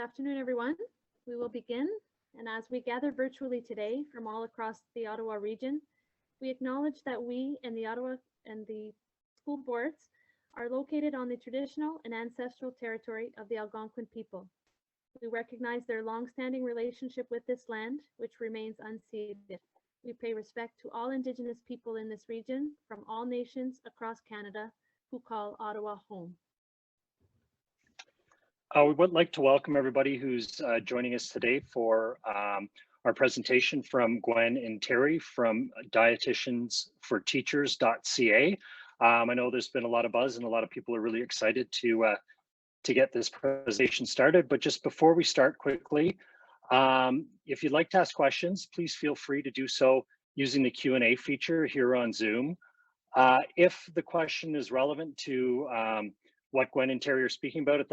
afternoon, everyone. We will begin, and as we gather virtually today from all across the Ottawa region, we acknowledge that we and the Ottawa and the school boards are located on the traditional and ancestral territory of the Algonquin people. We recognize their long-standing relationship with this land, which remains unceded. We pay respect to all Indigenous people in this region from all nations across Canada who call Ottawa home. We would like to welcome everybody who's joining us today for our presentation from Gwen and Terri from Dietitians4Teachers.ca. I know there's been a lot of buzz and a lot of people are really excited to get this presentation started. But just before we start quickly, if you'd like to ask questions, please feel free to do so using the Q&A feature here on Zoom. If the question is relevant to what Gwen and Terri are speaking about at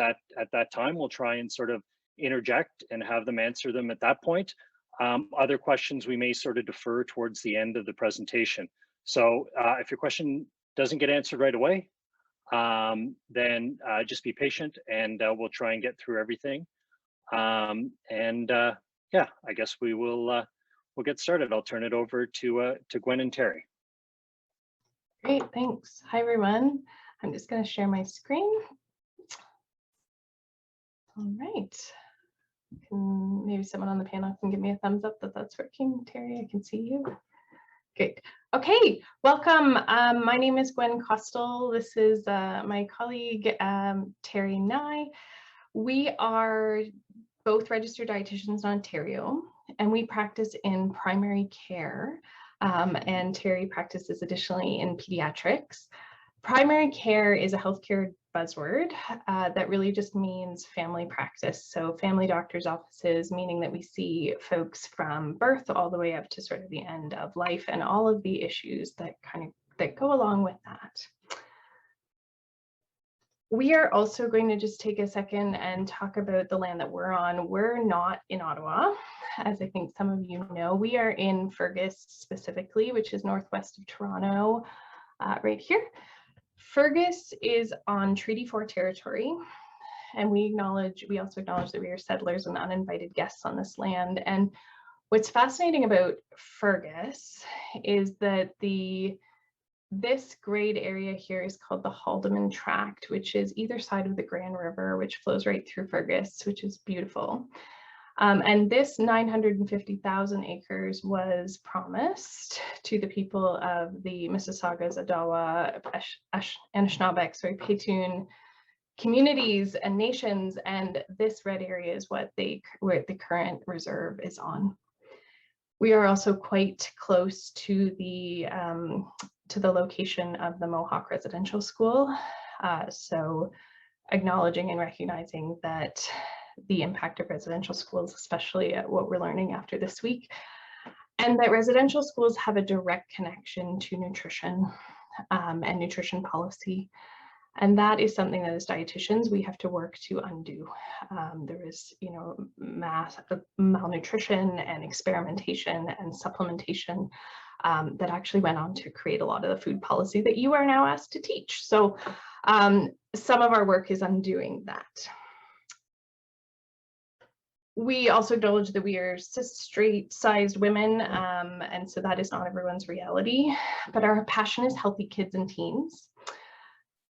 that time, we'll try and sort of interject and have them answer them at that point. Other questions we may sort of defer towards the end of the presentation. So if your question doesn't get answered right away, then just be patient and we'll try and get through everything. Yeah, I guess we'll get started. I'll turn it over to Gwen and Terri. Great, thanks. Hi, everyone. I'm just going to share my screen. All right. Maybe someone on the panel can give me a thumbs up that that's working. Terri, I can see you. Great. Okay, welcome. My name is Gwen Costel. This is my colleague, Terri Nye. We are both registered dietitians in Ontario, and we practice in primary care. And Terri practices additionally in pediatrics. Primary care is a healthcare buzzword that really just means family practice. So family doctors' offices, meaning that we see folks from birth all the way up to sort of the end of life and all of the issues that go along with that. We are also going to just take a second and talk about the land that we're on. We're not in Ottawa, as I think some of you know. We are in Fergus specifically, which is northwest of Toronto, right here. Fergus is on Treaty 4 territory, and we also acknowledge that we are settlers and uninvited guests on this land. And what's fascinating about Fergus is that this grade area here is called the Haldimand Tract, which is either side of the Grand River, which flows right through Fergus, which is beautiful. And this 950,000 acres was promised to the people of the Mississaugas, Odawa, Anishinaabe, Petun communities and nations, and this red area is where the current reserve is on. We are also quite close to the location of the Mohawk Residential School, so acknowledging and recognizing that the impact of residential schools, especially at what we're learning after this week, and that residential schools have a direct connection to nutrition and nutrition policy. And that is something that as dietitians, we have to work to undo. There is, mass malnutrition and experimentation and supplementation that actually went on to create a lot of the food policy that you are now asked to teach. So some of our work is undoing that. We also acknowledge that we are cis straight-sized women, and so that is not everyone's reality, but our passion is healthy kids and teens,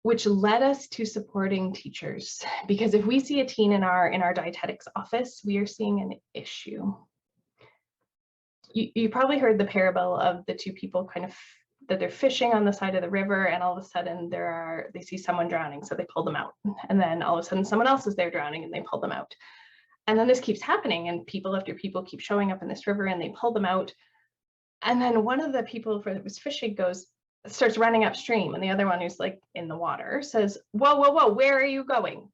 which led us to supporting teachers. Because if we see a teen in our dietetics office, we are seeing an issue. You probably heard the parable of the two people that they're fishing on the side of the river, and all of a sudden they see someone drowning, so they pull them out. And then all of a sudden someone else is there drowning and they pull them out. And then this keeps happening, and people after people keep showing up in this river and they pull them out. And then one of the people that was fishing starts running upstream, and the other one who's like in the water says, whoa, whoa, whoa, where are you going?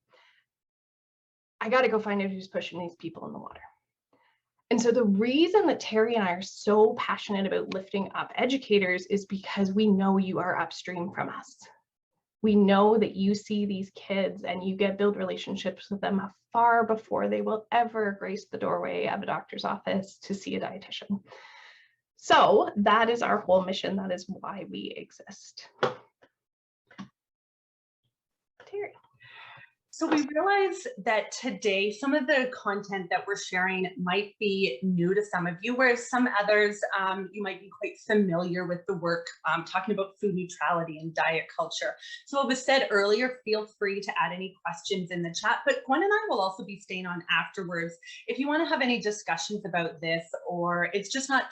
I got to go find out who's pushing these people in the water. And so the reason that Terri and I are so passionate about lifting up educators is because we know you are upstream from us. We know that you see these kids and you build relationships with them far before they will ever grace the doorway of a doctor's office to see a dietitian. So that is our whole mission. That is why we exist. Terri. So we realize that today some of the content that we're sharing might be new to some of you, whereas some others you might be quite familiar with the work talking about food neutrality and diet culture. So it was said earlier, feel free to add any questions in the chat, but Gwen and I will also be staying on afterwards if you want to have any discussions about this, or it's just not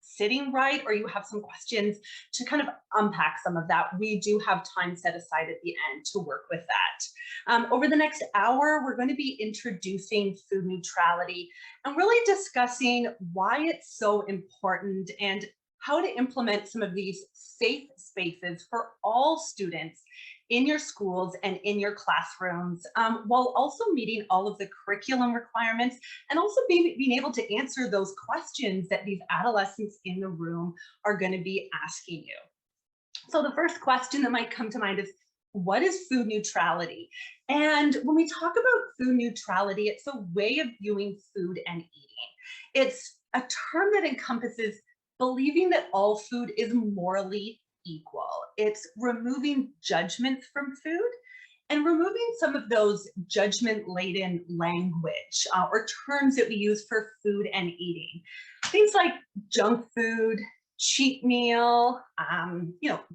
sitting right, or you have some questions to kind of unpack some of that. We do have time set aside at the end to work with that. Over the next hour, we're going to be introducing food neutrality and really discussing why it's so important and how to implement some of these safe spaces for all students in your schools and in your classrooms, while also meeting all of the curriculum requirements and also being able to answer those questions that these adolescents in the room are going to be asking you. So the first question that might come to mind is, what is food neutrality? And when we talk about food neutrality, it's a way of viewing food and eating. It's a term that encompasses believing that all food is morally equal. It's removing judgments from food and removing some of those judgment-laden language or terms that we use for food and eating. Things like junk food, cheat meal,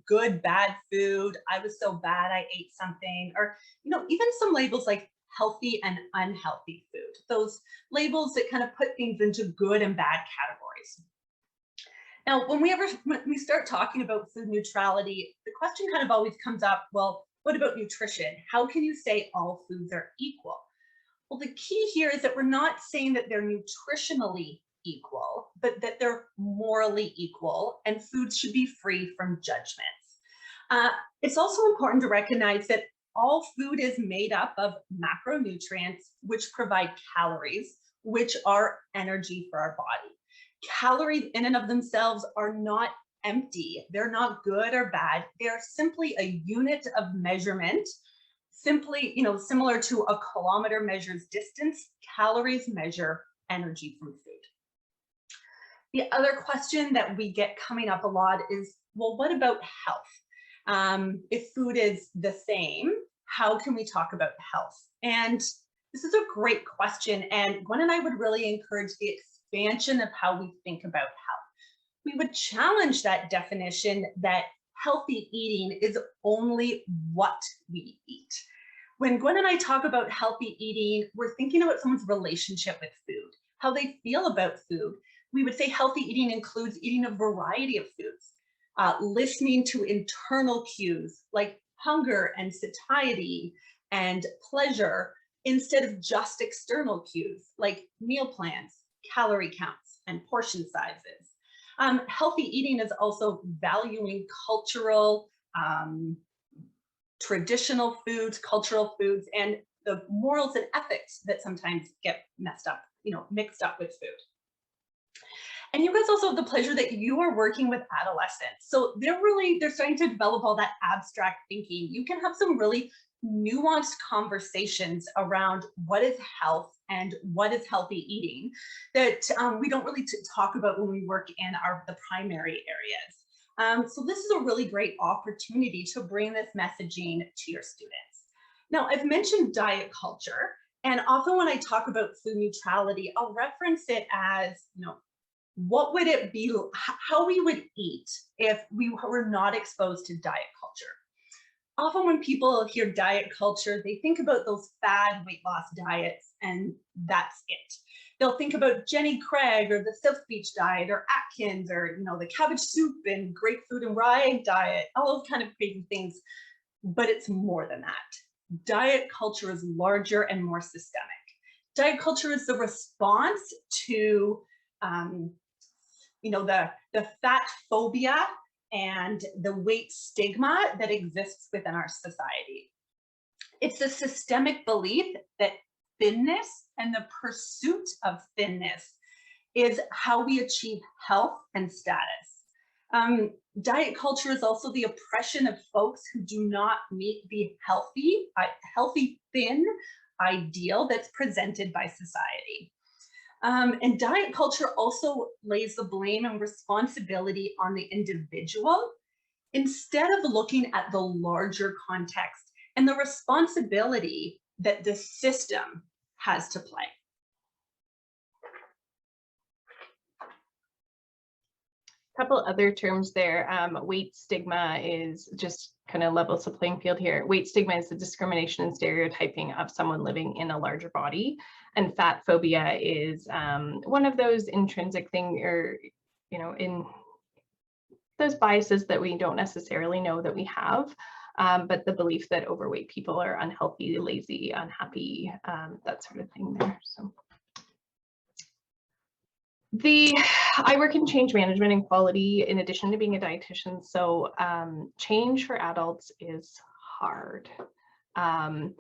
good, bad food, I was so bad I ate something, or, even some labels like healthy and unhealthy food. Those labels that kind of put things into good and bad categories. Now, when we start talking about food neutrality, the question kind of always comes up, well, what about nutrition? How can you say all foods are equal? Well, the key here is that we're not saying that they're nutritionally equal, but that they're morally equal, and foods should be free from judgments. It's also important to recognize that all food is made up of macronutrients, which provide calories, which are energy for our body. Calories in and of themselves are not empty. They're not good or bad. They're simply a unit of measurement. Simply, similar to a kilometer measures distance, calories measure energy from food. The other question that we get coming up a lot is, well, what about health? If food is the same, how can we talk about health? And this is a great question. And Gwen and I would really encourage the expansion of how we think about health. We would challenge that definition that healthy eating is only what we eat. When Gwen and I talk about healthy eating, we're thinking about someone's relationship with food, how they feel about food. We would say healthy eating includes eating a variety of foods, listening to internal cues like hunger and satiety and pleasure, instead of just external cues like meal plans, calorie counts, and portion sizes. Healthy eating is also valuing cultural, traditional foods, cultural foods, and the morals and ethics that sometimes get mixed up with food. And you guys also have the pleasure that you are working with adolescents. So they're starting to develop all that abstract thinking. You can have some really nuanced conversations around what is health and what is healthy eating that we don't really talk about when we work in the primary areas. So this is a really great opportunity to bring this messaging to your students. Now, I've mentioned diet culture, and often when I talk about food neutrality, I'll reference it as, what would it be, how we would eat if we were not exposed to diet culture. Often when people hear diet culture, they think about those fad weight loss diets, and that's it. They'll think about Jenny Craig or the South Beach diet or Atkins or, the cabbage soup and grapefruit and rye diet, all those kind of crazy things. But it's more than that. Diet culture is larger and more systemic. Diet culture is the response to, the fat phobia and the weight stigma that exists within our society. It's a systemic belief that thinness and the pursuit of thinness is how we achieve health and status. Diet culture is also the oppression of folks who do not meet the healthy thin ideal that's presented by society. And diet culture also lays the blame and responsibility on the individual instead of looking at the larger context and the responsibility that the system has to play. Couple other terms there. Weight stigma is just kind of levels the playing field here. Weight stigma is the discrimination and stereotyping of someone living in a larger body, and fat phobia is one of those intrinsic things, or in those biases that we don't necessarily know that we have, but the belief that overweight people are unhealthy, lazy, unhappy, that sort of thing there. So. I work in change management and quality in addition to being a dietitian. So change for adults is hard. And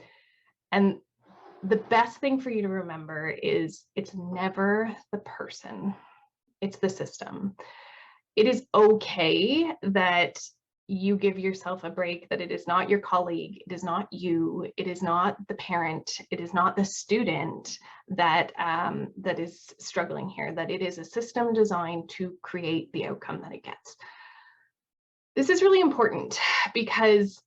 the best thing for you to remember is it's never the person, it's the system. It is okay that you give yourself a break, that it is not your colleague, it is not you, it is not the parent, it is not the student that that is struggling here, that it is a system designed to create the outcome that it gets. This is really important because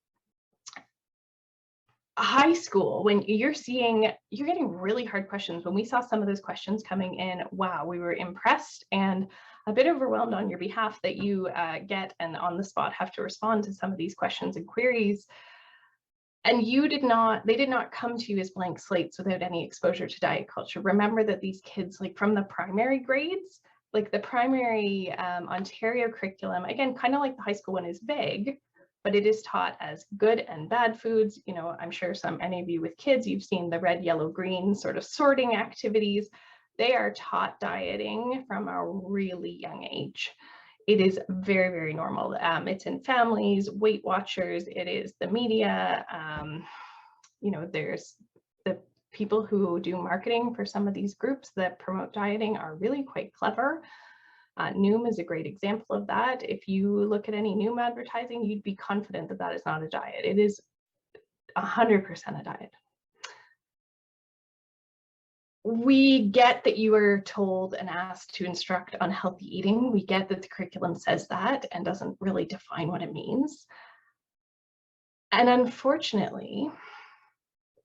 high school, when you're getting really hard questions. When we saw some of those questions coming in, wow, we were impressed and a bit overwhelmed on your behalf that you get and on the spot have to respond to some of these questions and queries. And they did not come to you as blank slates without any exposure to diet culture. Remember that these kids, like from the primary grades, like the primary Ontario curriculum, again, kind of like the high school one, is vague, but it is taught as good and bad foods. I'm sure any of you with kids, you've seen the red, yellow, green sort of sorting activities. They are taught dieting from a really young age. It is very, very normal. It's in families, Weight Watchers, it is the media. There's the people who do marketing for some of these groups that promote dieting are really quite clever. Noom is a great example of that. If you look at any Noom advertising, you'd be confident that that is not a diet. It is 100% a diet. We get that you are told and asked to instruct on healthy eating. We get that the curriculum says that and doesn't really define what it means. And unfortunately,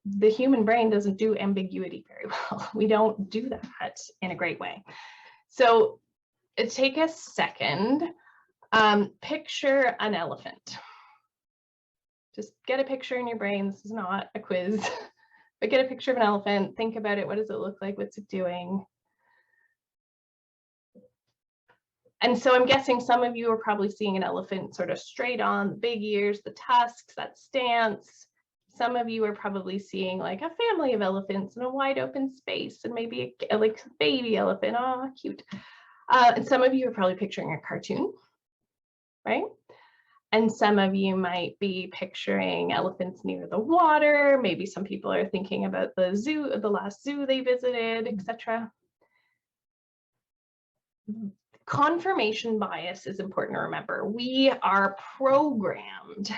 the human brain doesn't do ambiguity very well. We don't do that in a great way. So take a second, picture an elephant. Just get a picture in your brain. This is not a quiz. But get a picture of an elephant, think about it. What does it look like? What's it doing? And so I'm guessing some of you are probably seeing an elephant sort of straight on, the big ears, the tusks, that stance. Some of you are probably seeing like a family of elephants in a wide open space and maybe a like baby elephant. Oh, cute. And some of you are probably picturing a cartoon, right? And some of you might be picturing elephants near the water. Maybe some people are thinking about the zoo, the last zoo they visited, etc. Confirmation bias is important to remember. We are programmed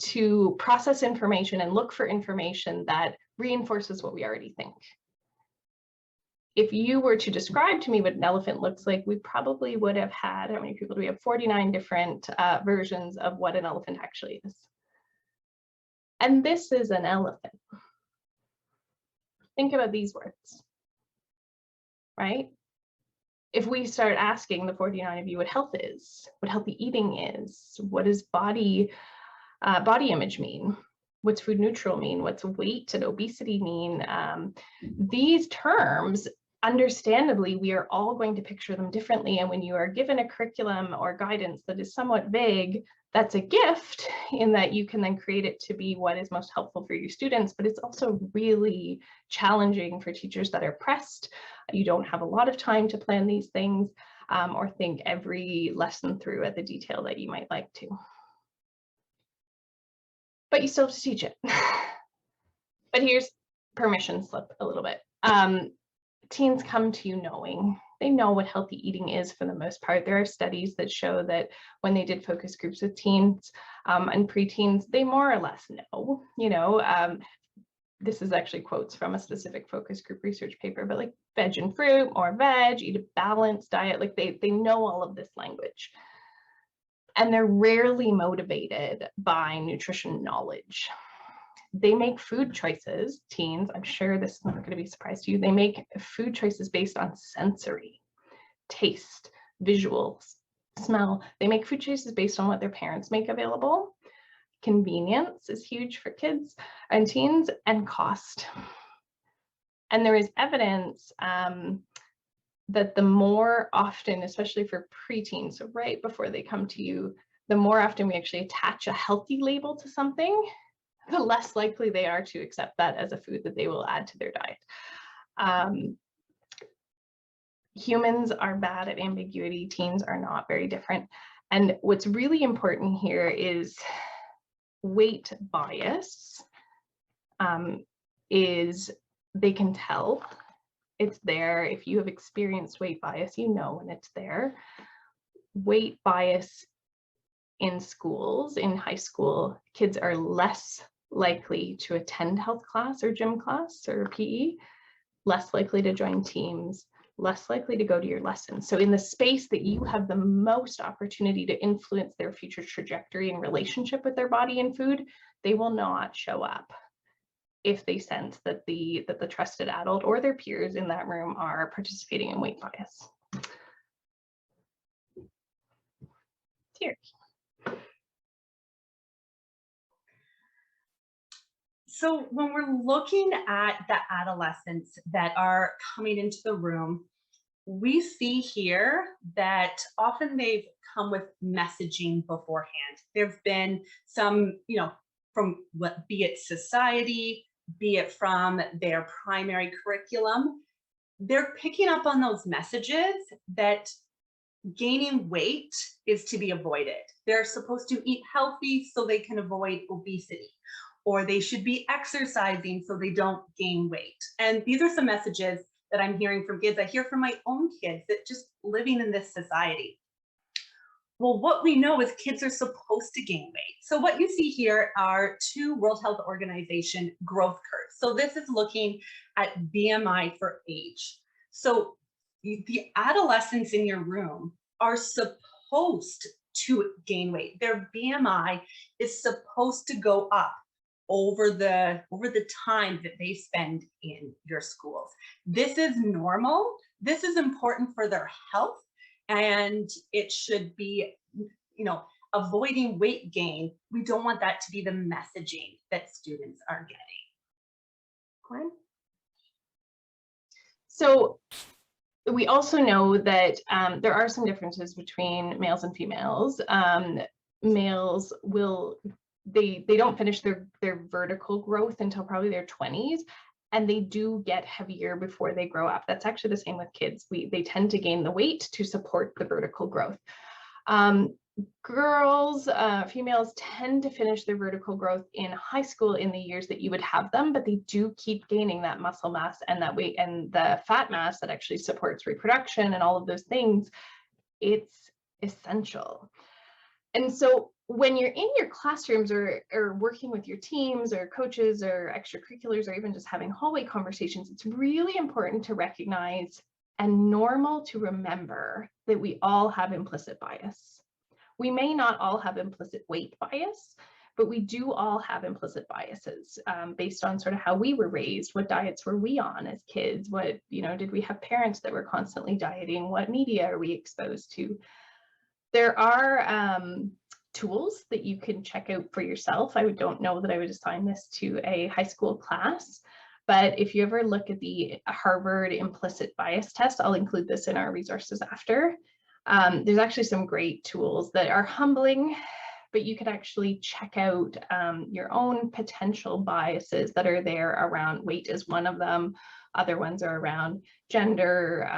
to process information and look for information that reinforces what we already think. If you were to describe to me what an elephant looks like, we probably would have had, how many people do we have? 49 different versions of what an elephant actually is. And this is an elephant. Think about these words, right? If we start asking the 49 of you what health is, what healthy eating is, what does body image mean? What's food neutral mean? What's weight and obesity mean? These terms, understandably, we are all going to picture them differently. And when you are given a curriculum or guidance that is somewhat vague, that's a gift in that you can then create it to be what is most helpful for your students. But it's also really challenging for teachers that are pressed. You don't have a lot of time to plan these things or think every lesson through at the detail that you might like to. But you still have to teach it. But here's permission slip a little bit. Teens come to you knowing. They know what healthy eating is for the most part. There are studies that show that when they did focus groups with teens and preteens, they more or less know, this is actually quotes from a specific focus group research paper, but like veg and fruit, more veg, eat a balanced diet, like they know all of this language. And they're rarely motivated by nutrition knowledge. they make food choices, teens, I'm sure this is not going to be a surprise to you, they make food choices based on sensory, taste, visuals, smell. They make food choices based on what their parents make available. Convenience is huge for kids and teens, and cost. And there is evidence that the more often, especially for preteens, so right before they come to you, the more often we actually attach a healthy label to something, the less likely they are to accept that as a food that they will add to their diet. Humans are bad at ambiguity. Teens are not very different. And what's really important here is weight bias is they can tell it's there. If you have experienced weight bias, you know when it's there. Weight bias in schools, in high school, kids are less likely to attend health class or gym class or PE, less likely to join teams, less likely to go to your lessons. So in the space that you have the most opportunity to influence their future trajectory and relationship with their body and food, they will not show up if they sense that the trusted adult or their peers in that room are participating in weight bias. Here. So when we're looking at the adolescents that are coming into the room, we see here that often they've come with messaging beforehand. There've been some, from what, be it society, be it from their primary curriculum, they're picking up on those messages that gaining weight is to be avoided. They're supposed to eat healthy so they can avoid obesity, or they should be exercising so they don't gain weight. And these are some messages that I'm hearing from kids. I hear from my own kids that just living in this society. Well, what we know is kids are supposed to gain weight. So what you see here are 2 World Health Organization growth curves. So this is looking at BMI for age. So the adolescents in your room are supposed to gain weight. Their BMI is supposed to go up over the time that they spend in your schools. This is normal. This is important for their health, and it should be, avoiding weight gain. We don't want that to be the messaging that students are getting. Gwen? So we also know that there are some differences between males and females. Males will, they don't finish their vertical growth until probably their 20s, and they do get heavier before they grow up. That's actually the same with kids. They tend to gain the weight to support the vertical growth. Girls, females tend to finish their vertical growth in high school in the years that you would have them, but they do keep gaining that muscle mass and that weight and the fat mass that actually supports reproduction and all of those things. It's essential. And so when you're in your classrooms or working with your teams or coaches or extracurriculars or even just having hallway conversations, it's really important to recognize and normal to remember that we all have implicit bias. We may not all have implicit weight bias, but we do all have implicit biases based on sort of how we were raised. What diets were we on as kids? What, did we have parents that were constantly dieting? What media are we exposed to? There are tools that you can check out for yourself. I don't know that I would assign this to a high school class, but if you ever look at the Harvard implicit bias test, I'll include this in our resources after. There's actually some great tools that are humbling, but you could actually check out your own potential biases that are there around weight is one of them. Other ones are around gender.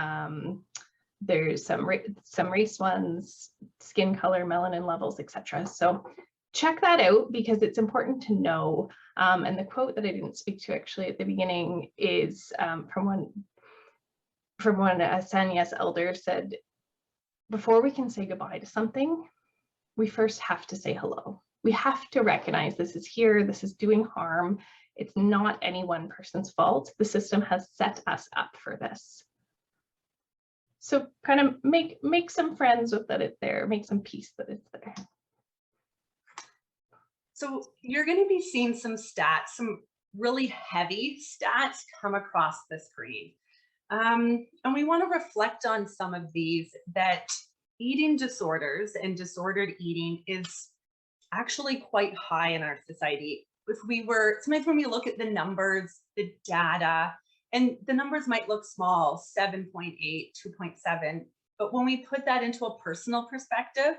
There's some race ones, skin color, melanin levels, etc. So check that out because it's important to know. And the quote that I didn't speak to actually at the beginning is from one Sannyas elder said, before we can say goodbye to something, we first have to say hello. We have to recognize this is here, this is doing harm. It's not any one person's fault. The system has set us up for this. So kind of make some friends with that it's there, make some peace that it's there. So you're going to be seeing some stats, some really heavy stats come across the screen. And we want to reflect on some of these, that eating disorders and disordered eating is actually quite high in our society. If we were, sometimes when we look at the numbers, the data, and the numbers might look small, 7.8, 2.7, but when we put that into a personal perspective,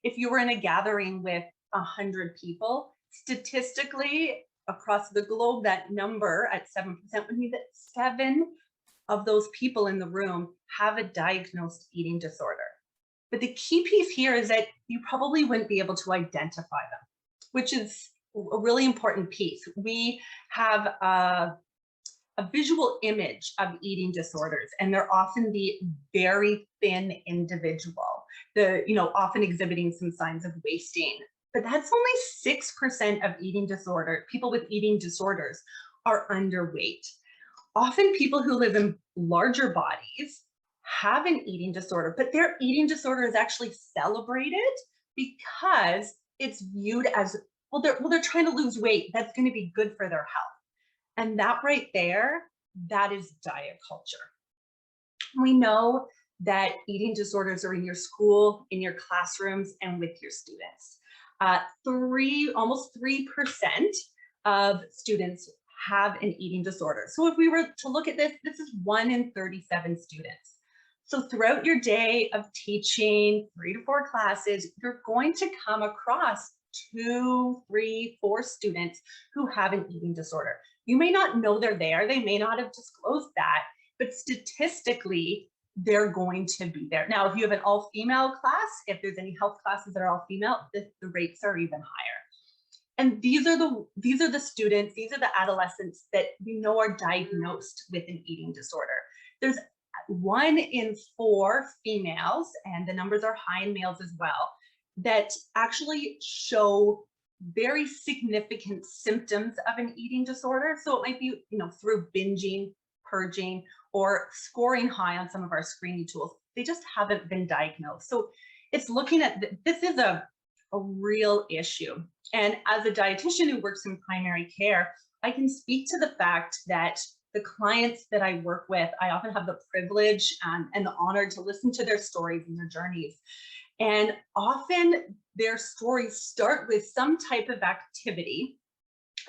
if you were in a gathering with 100 people, statistically across the globe, that number at 7% would mean that 7 of those people in the room have a diagnosed eating disorder. But the key piece here is that you probably wouldn't be able to identify them, which is a really important piece. We have a visual image of eating disorders, and they're often the very thin individual, often exhibiting some signs of wasting. But that's only 6% of people with eating disorders are underweight. Often people who live in larger bodies have an eating disorder, but their eating disorder is actually celebrated because it's viewed as, well, they're trying to lose weight. That's going to be good for their health. And that right there, that is diet culture. We know that eating disorders are in your school, in your classrooms, and with your students. Almost 3% of students have an eating disorder. So if we were to look at this, this is 1 in 37 students. So throughout your day of teaching 3 to 4 classes, you're going to come across 2, 3, 4 students who have an eating disorder. You may not know they're there. They may not have disclosed that, but statistically, they're going to be there. Now, if you have an all-female class, if there's any health classes that are all-female, the rates are even higher. And these are the students, these are the adolescents that we know are diagnosed with an eating disorder. There's 1 in 4 females, and the numbers are high in males as well, that actually show very significant symptoms of an eating disorder. So it might be, through binging, purging, or scoring high on some of our screening tools. They just haven't been diagnosed. So it's looking at, this is a real issue. And as a dietitian who works in primary care, I can speak to the fact that the clients that I work with, I often have the privilege and the honor to listen to their stories and their journeys. And often their stories start with some type of activity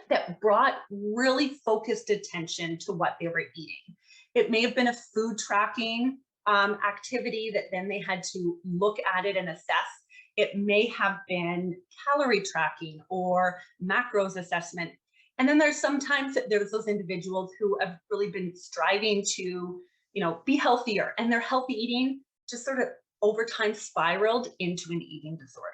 that brought really focused attention to what they were eating. It may have been a food tracking activity that then they had to look at it and assess. It may have been calorie tracking or macros assessment. And then there's those individuals who have really been striving to, be healthier, and their healthy eating just sort of over time spiraled into an eating disorder.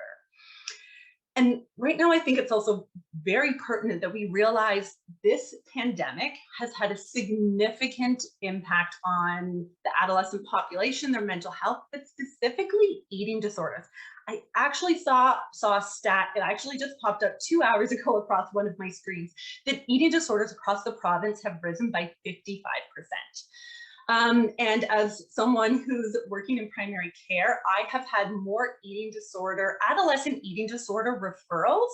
And right now, I think it's also very pertinent that we realize this pandemic has had a significant impact on the adolescent population, their mental health, but specifically eating disorders. I actually saw a stat, it actually just popped up 2 hours ago across one of my screens, that eating disorders across the province have risen by 55%. And as someone who's working in primary care, I have had more adolescent eating disorder referrals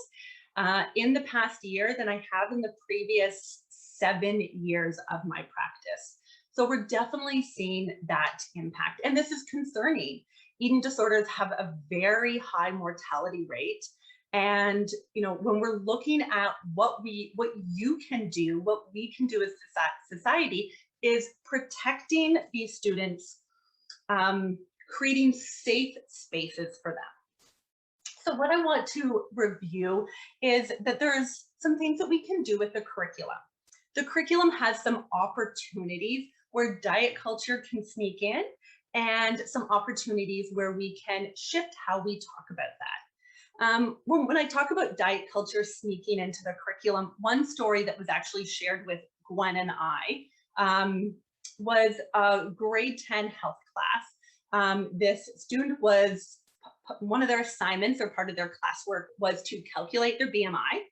in the past year than I have in the previous 7 years of my practice. So we're definitely seeing that impact. And this is concerning. Eating disorders have a very high mortality rate. And when we're looking at what you can do, what we can do as society, is protecting these students, creating safe spaces for them. So what I want to review is that there's some things that we can do with the curriculum. The curriculum has some opportunities where diet culture can sneak in, and some opportunities where we can shift how we talk about that. When I talk about diet culture sneaking into the curriculum, one story that was actually shared with Gwen and I was a grade 10 health class. This student one of their assignments or part of their classwork was to calculate their BMI,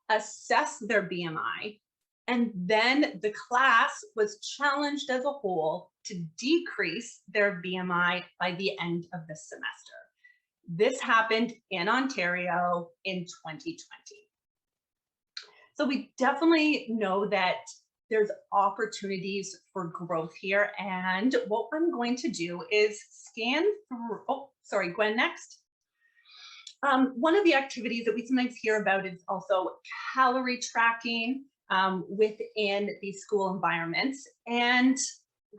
assess their BMI, and then the class was challenged as a whole to decrease their BMI by the end of the semester. This happened in Ontario in 2020. So we definitely know that there's opportunities for growth here. And what I'm going to do is scan through, oh, sorry, Gwen, next. One of the activities that we sometimes hear about is also calorie tracking within these school environments. And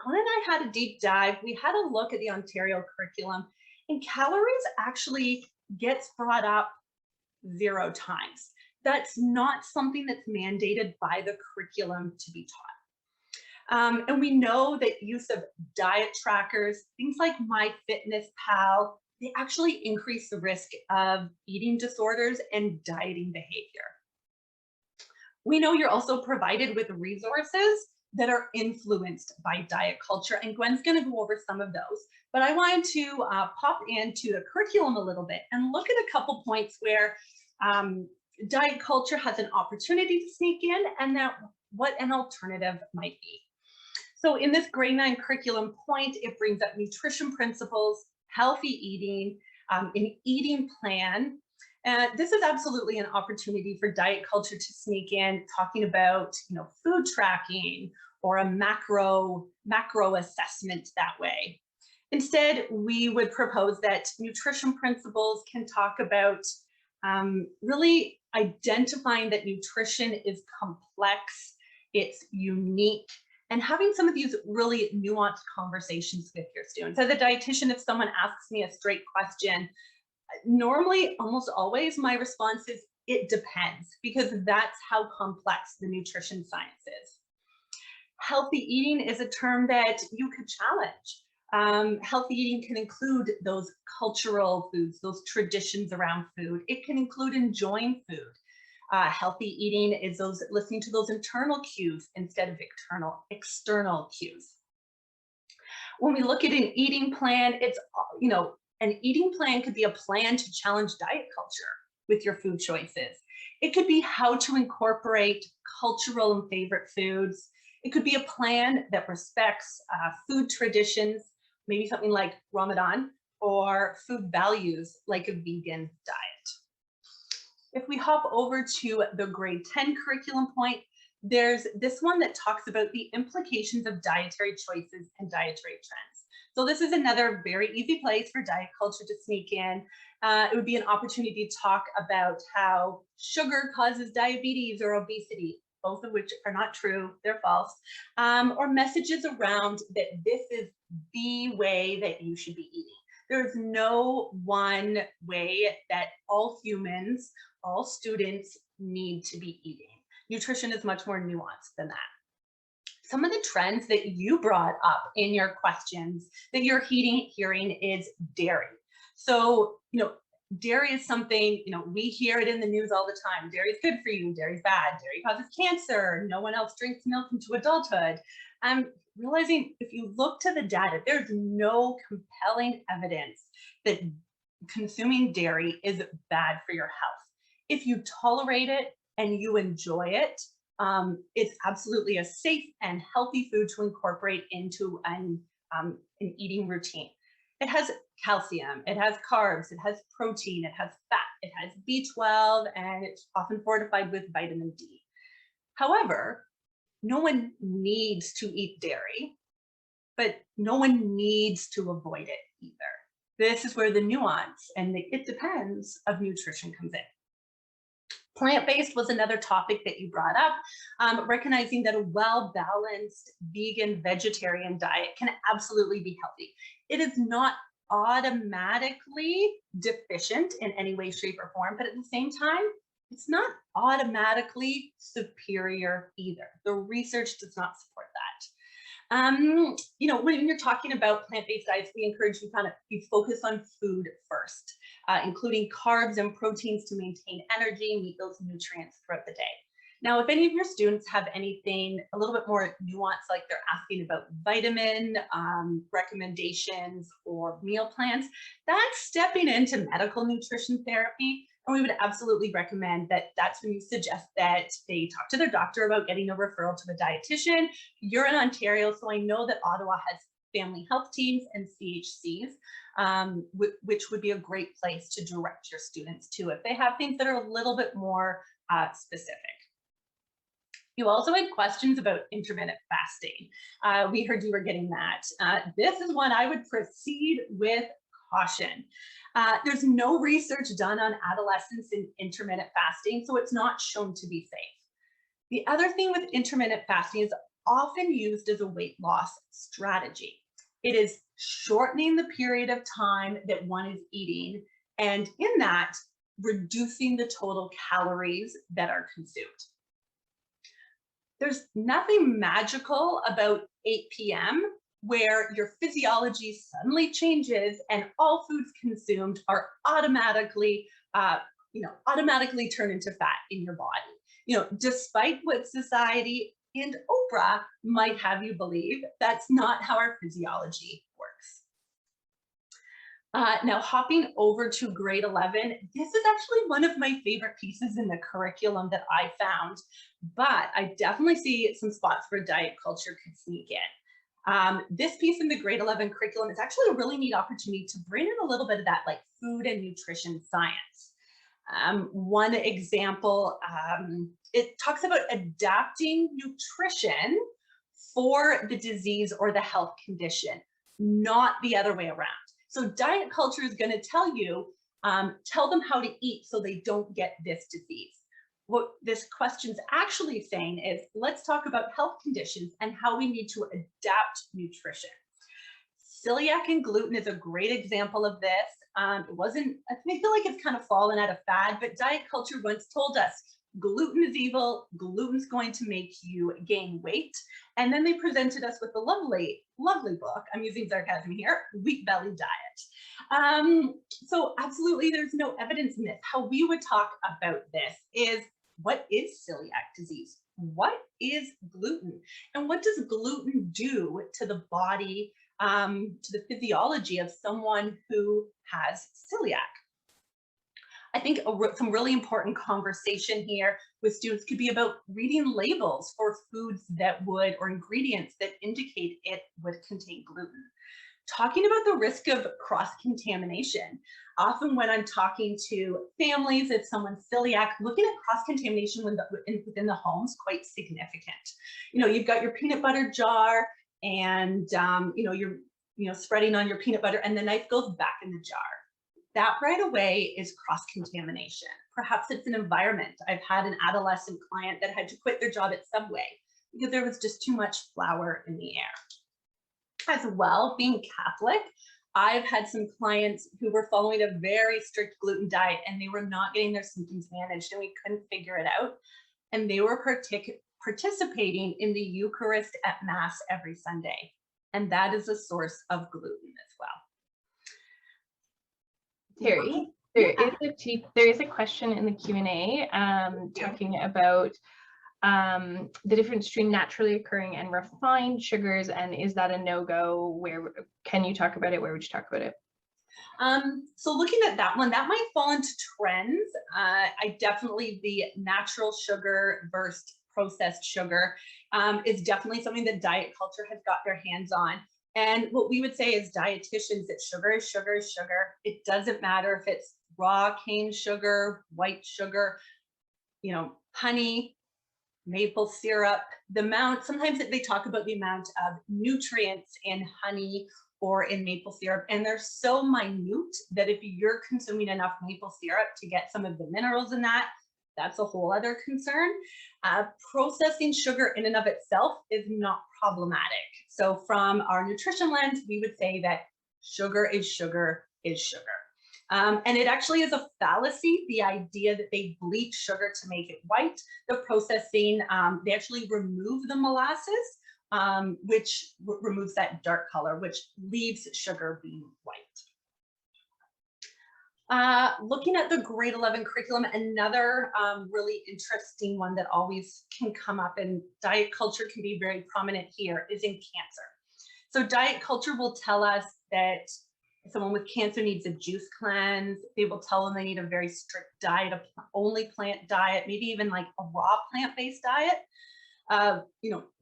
Gwen and I had a deep dive. We had a look at the Ontario curriculum, and calories actually gets brought up 0 times. That's not something that's mandated by the curriculum to be taught. And we know that use of diet trackers, things like MyFitnessPal, they actually increase the risk of eating disorders and dieting behavior. We know you're also provided with resources that are influenced by diet culture, and Gwen's going to go over some of those. But I wanted to pop into the curriculum a little bit and look at a couple points where diet culture has an opportunity to sneak in, and that what an alternative might be. So in this grade 9 curriculum point, it brings up nutrition principles, healthy eating, an eating plan. This is absolutely an opportunity for diet culture to sneak in, talking about, you know, food tracking or a macro assessment that way. Instead, we would propose that nutrition principles can talk about really identifying that nutrition is complex, it's unique, and having some of these really nuanced conversations with your students. As a dietitian, if someone asks me a straight question, normally, almost always, my response is, it depends, because that's how complex the nutrition science is. Healthy eating is a term that you could challenge. Healthy eating can include those cultural foods, those traditions around food. It can include enjoying food. Healthy eating is those listening to those internal cues instead of external cues. When we look at an eating plan, it's, you know, an eating plan could be a plan to challenge diet culture with your food choices. It could be how to incorporate cultural and favorite foods. It could be a plan that respects food traditions, maybe something like Ramadan, or food values like a vegan diet. If we hop over to the grade 10 curriculum point, there's this one that talks about the implications of dietary choices and dietary trends. So this is another very easy place for diet culture to sneak in. It would be an opportunity to talk about how sugar causes diabetes or obesity, both of which are not true, they're false, or messages around that this is the way that you should be eating. There's no one way that all humans, all students need to be eating. Nutrition is much more nuanced than that. Some of the trends that you brought up in your questions that you're hearing is dairy. So, you know, dairy is something, you know, we hear it in the news all the time. Dairy is good for you, dairy is bad, dairy causes cancer, no one else drinks milk into adulthood. Realizing if you look to the data, there's no compelling evidence that consuming dairy is bad for your health. If you tolerate it and you enjoy it, it's absolutely a safe and healthy food to incorporate into an eating routine. It has calcium, it has carbs, it has protein, it has fat, it has B12, and it's often fortified with vitamin D. However, no one needs to eat dairy, but no one needs to avoid it either. This is where the nuance and the it depends of nutrition comes in. Plant-based was another topic that you brought up, recognizing that a well-balanced vegan vegetarian diet can absolutely be healthy. It is not automatically deficient in any way, shape, or form, but at the same time, it's not automatically superior either. The research does not support that. You know, when you're talking about plant-based diets, we encourage you kind of be focused on food first, including carbs and proteins to maintain energy, meet those nutrients throughout the day. Now, if any of your students have anything a little bit more nuanced, like they're asking about vitamin recommendations or meal plans, that's stepping into medical nutrition therapy. And we would absolutely recommend that that's when you suggest that they talk to their doctor about getting a referral to the dietitian. You're in Ontario, so I know that Ottawa has family health teams and CHCs, which would be a great place to direct your students to if they have things that are a little bit more specific. You also had questions about intermittent fasting. We heard you were getting that. This is one I would proceed with caution. There's no research done on adolescents in intermittent fasting, so it's not shown to be safe. The other thing with intermittent fasting is often used as a weight loss strategy. It is shortening the period of time that one is eating, and in that, reducing the total calories that are consumed. There's nothing magical about 8 p.m. where your physiology suddenly changes and all foods consumed are automatically turned into fat in your body. Despite what society and Oprah might have you believe, that's not how our physiology works. Now, hopping over to grade 11, this is actually one of my favorite pieces in the curriculum that I found, but I definitely see some spots where diet culture could sneak in. This piece in the grade 11 curriculum is actually a really neat opportunity to bring in a little bit of that like food and nutrition science. One example, it talks about adapting nutrition for the disease or the health condition, not the other way around. So diet culture is going to tell you, tell them how to eat so they don't get this disease. What this question's actually saying is, let's talk about health conditions and how we need to adapt nutrition. Celiac and gluten is a great example of this. I feel like it's kind of fallen out of fad, but diet culture once told us gluten is evil, gluten's going to make you gain weight. And then they presented us with the lovely, lovely book, I'm using sarcasm here, Wheat Belly Diet. So absolutely there's no evidence in this. How we would talk about this is, what is celiac disease? What is gluten? And what does gluten do to the body, to the physiology of someone who has celiac? I think some really important conversation here with students could be about reading labels for foods that would, or ingredients that indicate it would contain gluten. Talking about the risk of cross-contamination. Often when I'm talking to families, if someone's celiac, looking at cross-contamination within the home is quite significant. You've got your peanut butter jar and you're spreading on your peanut butter and the knife goes back in the jar. That right away is cross-contamination. Perhaps it's an environment. I've had an adolescent client that had to quit their job at Subway because there was just too much flour in the air. As well, being Catholic, I've had some clients who were following a very strict gluten diet and they were not getting their symptoms managed and we couldn't figure it out. And they were participating in the Eucharist at Mass every Sunday. And that is a source of gluten as well. Terri, there is a question in the Q&A talking about the difference between naturally occurring and refined sugars, and is that a no-go? Where can you talk about it? Where would you talk about it? So looking at that one, that might fall into trends. I definitely, the natural sugar versus processed sugar is definitely something that diet culture has got their hands on. And what we would say as dietitians, that sugar is sugar is sugar. It doesn't matter if it's raw cane sugar, white sugar, honey, maple syrup, sometimes they talk about the amount of nutrients in honey or in maple syrup, and they're so minute that if you're consuming enough maple syrup to get some of the minerals in that, that's a whole other concern. Processing sugar in and of itself is not problematic. So from our nutrition lens, we would say that sugar is sugar is sugar. And it actually is a fallacy, the idea that they bleach sugar to make it white. The processing, they actually remove the molasses, which removes that dark color, which leaves sugar being white. Looking at the grade 11 curriculum, another really interesting one that always can come up, and diet culture can be very prominent here, is in cancer. So diet culture will tell us that someone with cancer needs a juice cleanse. They will tell them they need a very strict diet, only plant diet, maybe even like a raw plant-based diet.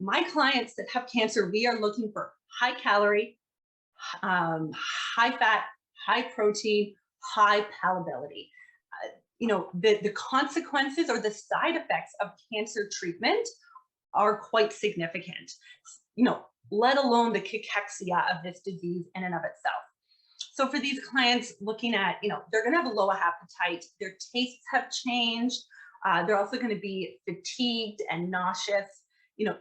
My clients that have cancer, we are looking for high calorie, high fat, high protein, high palatability. The consequences or the side effects of cancer treatment are quite significant, let alone the cachexia of this disease in and of itself. So for these clients looking at, they're going to have a low appetite, their tastes have changed, they're also going to be fatigued and nauseous.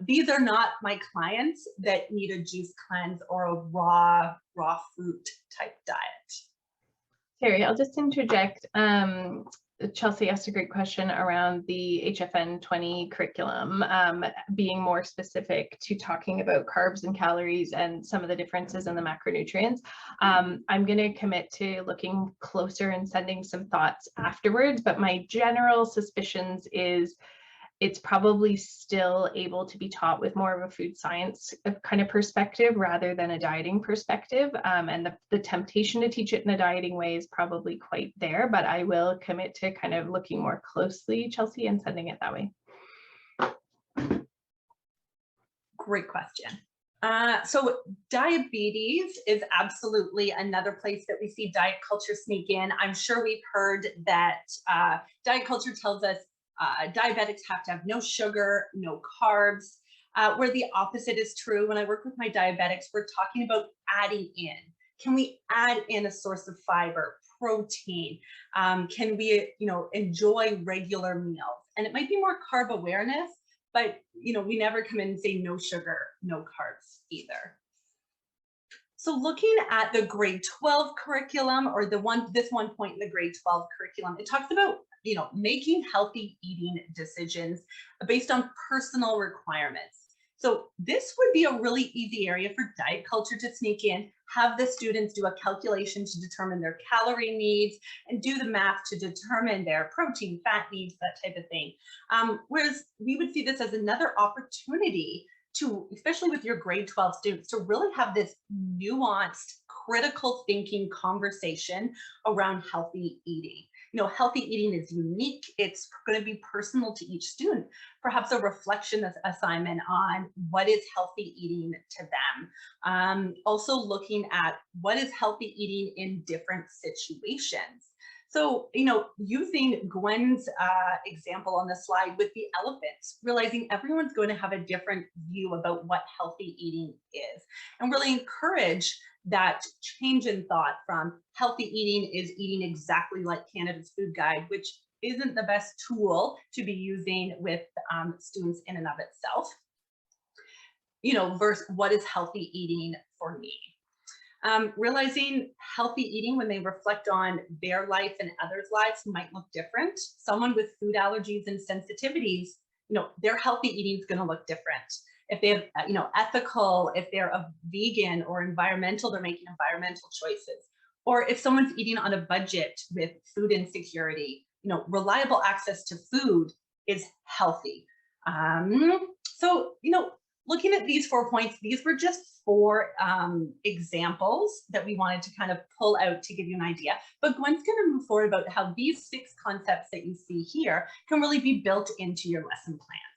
These are not my clients that need a juice cleanse or a raw fruit type diet. Terri, I'll just interject. Chelsea asked a great question around the HFN20 curriculum, being more specific to talking about carbs and calories and some of the differences in the macronutrients. I'm going to commit to looking closer and sending some thoughts afterwards, but my general suspicions is it's probably still able to be taught with more of a food science kind of perspective rather than a dieting perspective. And the temptation to teach it in a dieting way is probably quite there, but I will commit to kind of looking more closely, Chelsea, and sending it that way. Great question. So diabetes is absolutely another place that we see diet culture sneak in. I'm sure we've heard that diet culture tells us diabetics have to have no sugar, no carbs, where the opposite is true. When I work with my diabetics, we're talking about adding in. Can we add in a source of fiber, protein? Can we, enjoy regular meals? And it might be more carb awareness, but, we never come in and say no sugar, no carbs either. So looking at the grade 12 curriculum, or this one point in the grade 12 curriculum, it talks about making healthy eating decisions based on personal requirements. So this would be a really easy area for diet culture to sneak in, have the students do a calculation to determine their calorie needs and do the math to determine their protein, fat needs, that type of thing. Whereas we would see this as another opportunity to, especially with your grade 12 students, to really have this nuanced, critical thinking conversation around healthy eating. Healthy eating is unique. It's going to be personal to each student. Perhaps a reflection assignment on what is healthy eating to them. Also looking at what is healthy eating in different situations. So, using Gwen's example on the slide with the elephants, realizing everyone's going to have a different view about what healthy eating is, and really encourage that change in thought from healthy eating is eating exactly like Canada's Food Guide, which isn't the best tool to be using with students in and of itself, versus what is healthy eating for me. Realizing healthy eating when they reflect on their life and others' lives might look different. Someone with food allergies and sensitivities, their healthy eating is going to look different. If they have, ethical, if they're a vegan or environmental, they're making environmental choices. Or if someone's eating on a budget with food insecurity, reliable access to food is healthy. So, looking at these 4 points, these were just 4 examples that we wanted to kind of pull out to give you an idea. But Gwen's going to move forward about how these 6 concepts that you see here can really be built into your lesson plans.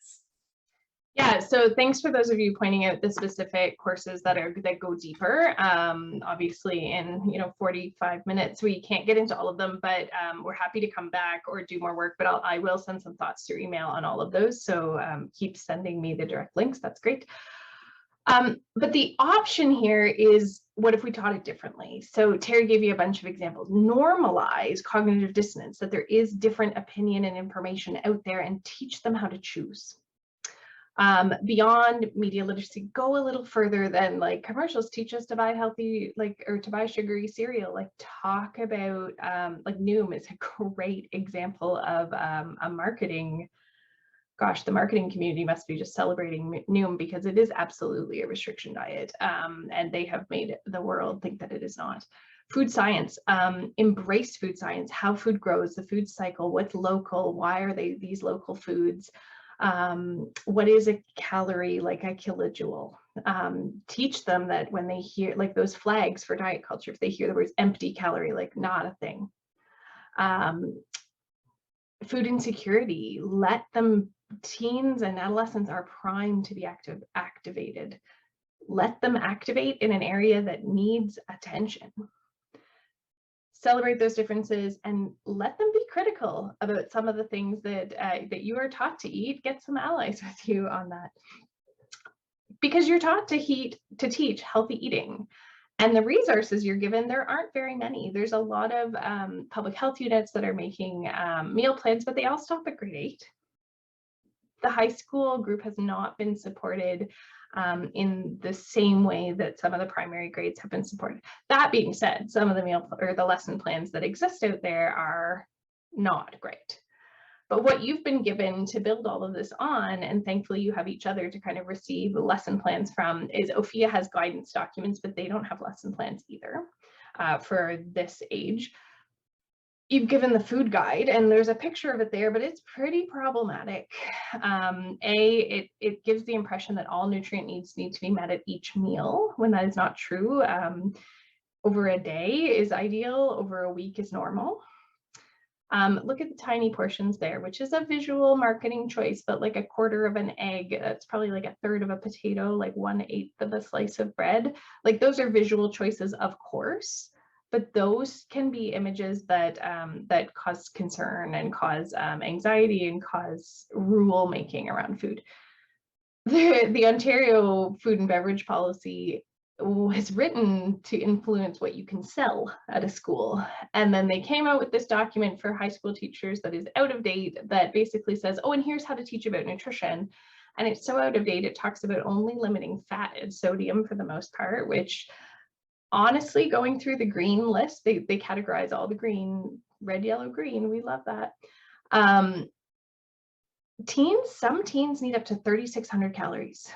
Yeah, so thanks for those of you pointing out the specific courses that go deeper. Obviously in 45 minutes we can't get into all of them, but we're happy to come back or do more work, but I will send some thoughts through email on all of those. So keep sending me the direct links, that's great. But the option here is, what if we taught it differently? So Terri gave you a bunch of examples. Normalize cognitive dissonance, that there is different opinion and information out there, and teach them how to choose. Beyond media literacy, go a little further than like commercials teach us to buy healthy, or to buy sugary cereal. Talk about like Noom is a great example of a marketing. Gosh, the marketing community must be just celebrating Noom, because it is absolutely a restriction diet, and they have made the world think that it is not. Food science, embrace food science, how food grows, the food cycle, what's local, why are they these local foods? What is a calorie, like a kilojoule? Teach them that when they hear those flags for diet culture, if they hear the words empty calorie, not a thing. Food insecurity, let them, teens and adolescents are primed to be activated. Let them activate in an area that needs attention. Celebrate those differences and let them be critical about some of the things that that you are taught to eat. Get some allies with you on that, because you're taught to teach healthy eating, and the resources you're given, there aren't very many. There's a lot of public health units that are making meal plans, but they all stop at grade 8. The high school group has not been supported in the same way that some of the primary grades have been supported. That being said, some of the lesson plans that exist out there are not great. But what you've been given to build all of this on, and thankfully you have each other to kind of receive lesson plans from, is Ophia has guidance documents, but they don't have lesson plans either for this age. You've given the food guide, and there's a picture of it there, but it's pretty problematic. It gives the impression that all nutrient needs need to be met at each meal, when that is not true. Over a day is ideal, over a week is normal. Look at the tiny portions there, which is a visual marketing choice, but like a quarter of an egg, that's probably like a third of a potato, like 1/8 of a slice of bread. Like those are visual choices, of course. But those can be images that that cause concern and cause anxiety and cause rule making around food. The Ontario food and beverage policy was written to influence what you can sell at a school. And then they came out with this document for high school teachers that is out of date, that basically says, oh, and here's how to teach about nutrition. And it's so out of date, it talks about only limiting fat and sodium for the most part, which honestly, going through the green list, they categorize all the green, red, yellow, green. We love that. Some teens need up to 3,600 calories.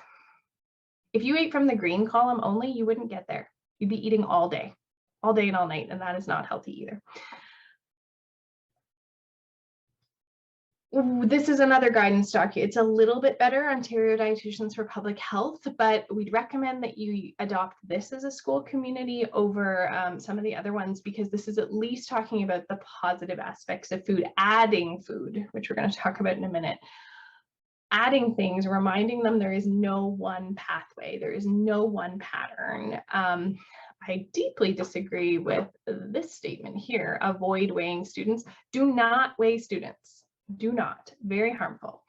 If you ate from the green column only, you wouldn't get there. You'd be eating all day and all night, and that is not healthy either. This is another guidance document. It's a little bit better, Ontario Dietitians for Public Health, but we'd recommend that you adopt this as a school community over some of the other ones, because this is at least talking about the positive aspects of food, adding food, which we're going to talk about in a minute. Adding things, reminding them there is no one pathway, there is no one pattern. I deeply disagree with this statement here, avoid weighing students. Do not weigh students. Do not, very harmful.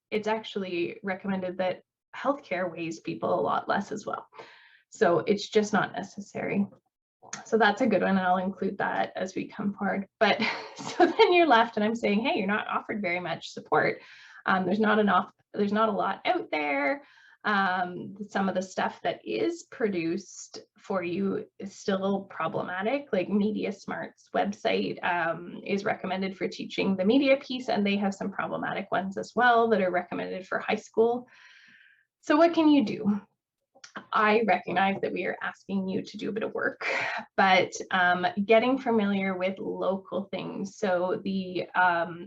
It's actually recommended that healthcare weighs people a lot less as well. So it's just not necessary. So that's a good one, and I'll include that as we come forward. But so then you're left, and I'm saying, hey, you're not offered very much support. There's not a lot out there. Some of the stuff that is produced for you is still problematic, like Media Smart's website is recommended for teaching the media piece, and they have some problematic ones as well that are recommended for high school. So what can you do? I recognize that we are asking you to do a bit of work, but getting familiar with local things. So the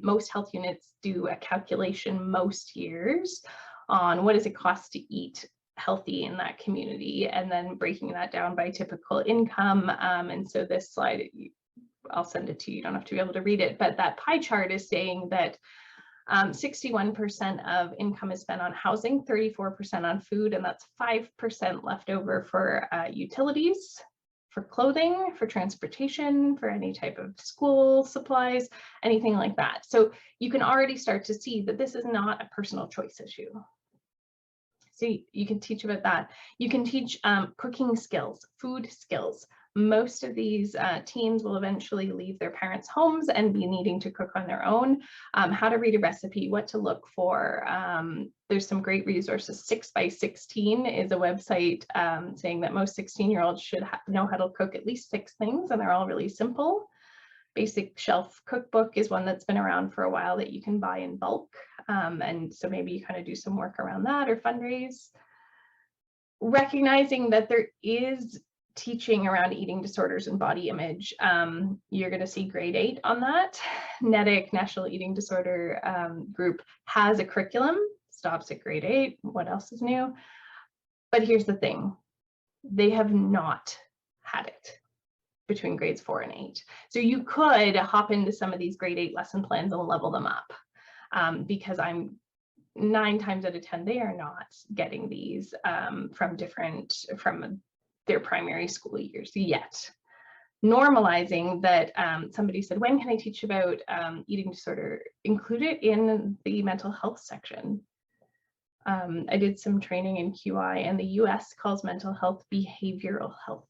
most health units do a calculation most years on what does it cost to eat healthy in that community, and then breaking that down by typical income. And so this slide, I'll send it to you, you don't have to be able to read it, but that pie chart is saying that 61% of income is spent on housing, 34% on food, and that's 5% left over for utilities, for clothing, for transportation, for any type of school supplies, anything like that. So you can already start to see that this is not a personal choice issue. So you can teach about that. You can teach cooking skills, food skills. Most of these teens will eventually leave their parents' homes and be needing to cook on their own. How to read a recipe, what to look for. There's some great resources. 6x16 is a website saying that most 16-year-olds should know how to cook at least 6 things, and they're all really simple. Basic Shelf Cookbook is one that's been around for a while that you can buy in bulk. And so maybe you kind of do some work around that or fundraise. Recognizing that there is teaching around eating disorders and body image. You're going to see grade 8 on that. NEDIC, National Eating Disorder Group, has a curriculum, stops at grade 8. What else is new? But here's the thing. They have not had it between grades 4 and 8. So you could hop into some of these grade 8 lesson plans and level them up, because I'm 9 times out of 10, they are not getting these from their primary school years yet. Normalizing that somebody said, when can I teach about eating disorder? Include it in the mental health section. I did some training in QI, and the US calls mental health behavioral health.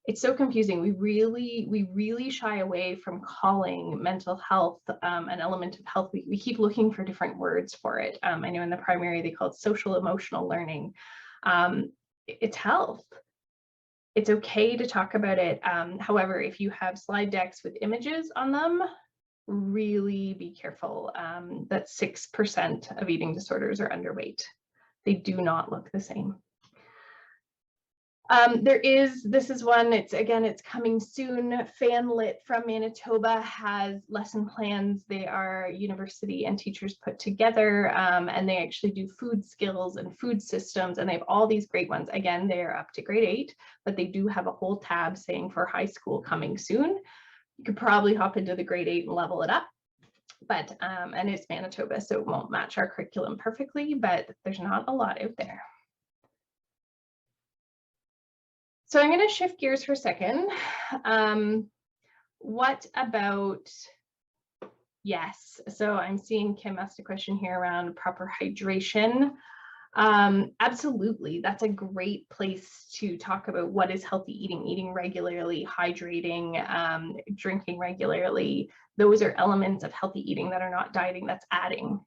It's so confusing. We really shy away from calling mental health an element of health. We keep looking for different words for it. I know in the primary they call it social emotional learning. It's health. It's okay to talk about it. However, if you have slide decks with images on them, really be careful that 6% of eating disorders are underweight. They do not look the same. This is one, it's coming soon. FanLit from Manitoba has lesson plans. They are university and teachers put together, and they actually do food skills and food systems, and they have all these great ones. Again, they're up to grade 8, but they do have a whole tab saying for high school coming soon. You could probably hop into the grade 8 and level it up, but, and it's Manitoba, so it won't match our curriculum perfectly, but there's not a lot out there. So I'm going to shift gears for a second. What about, yes, so I'm seeing Kim asked a question here around proper hydration. Absolutely, that's a great place to talk about what is healthy eating, eating regularly, hydrating, drinking regularly. Those are elements of healthy eating that are not dieting, that's adding.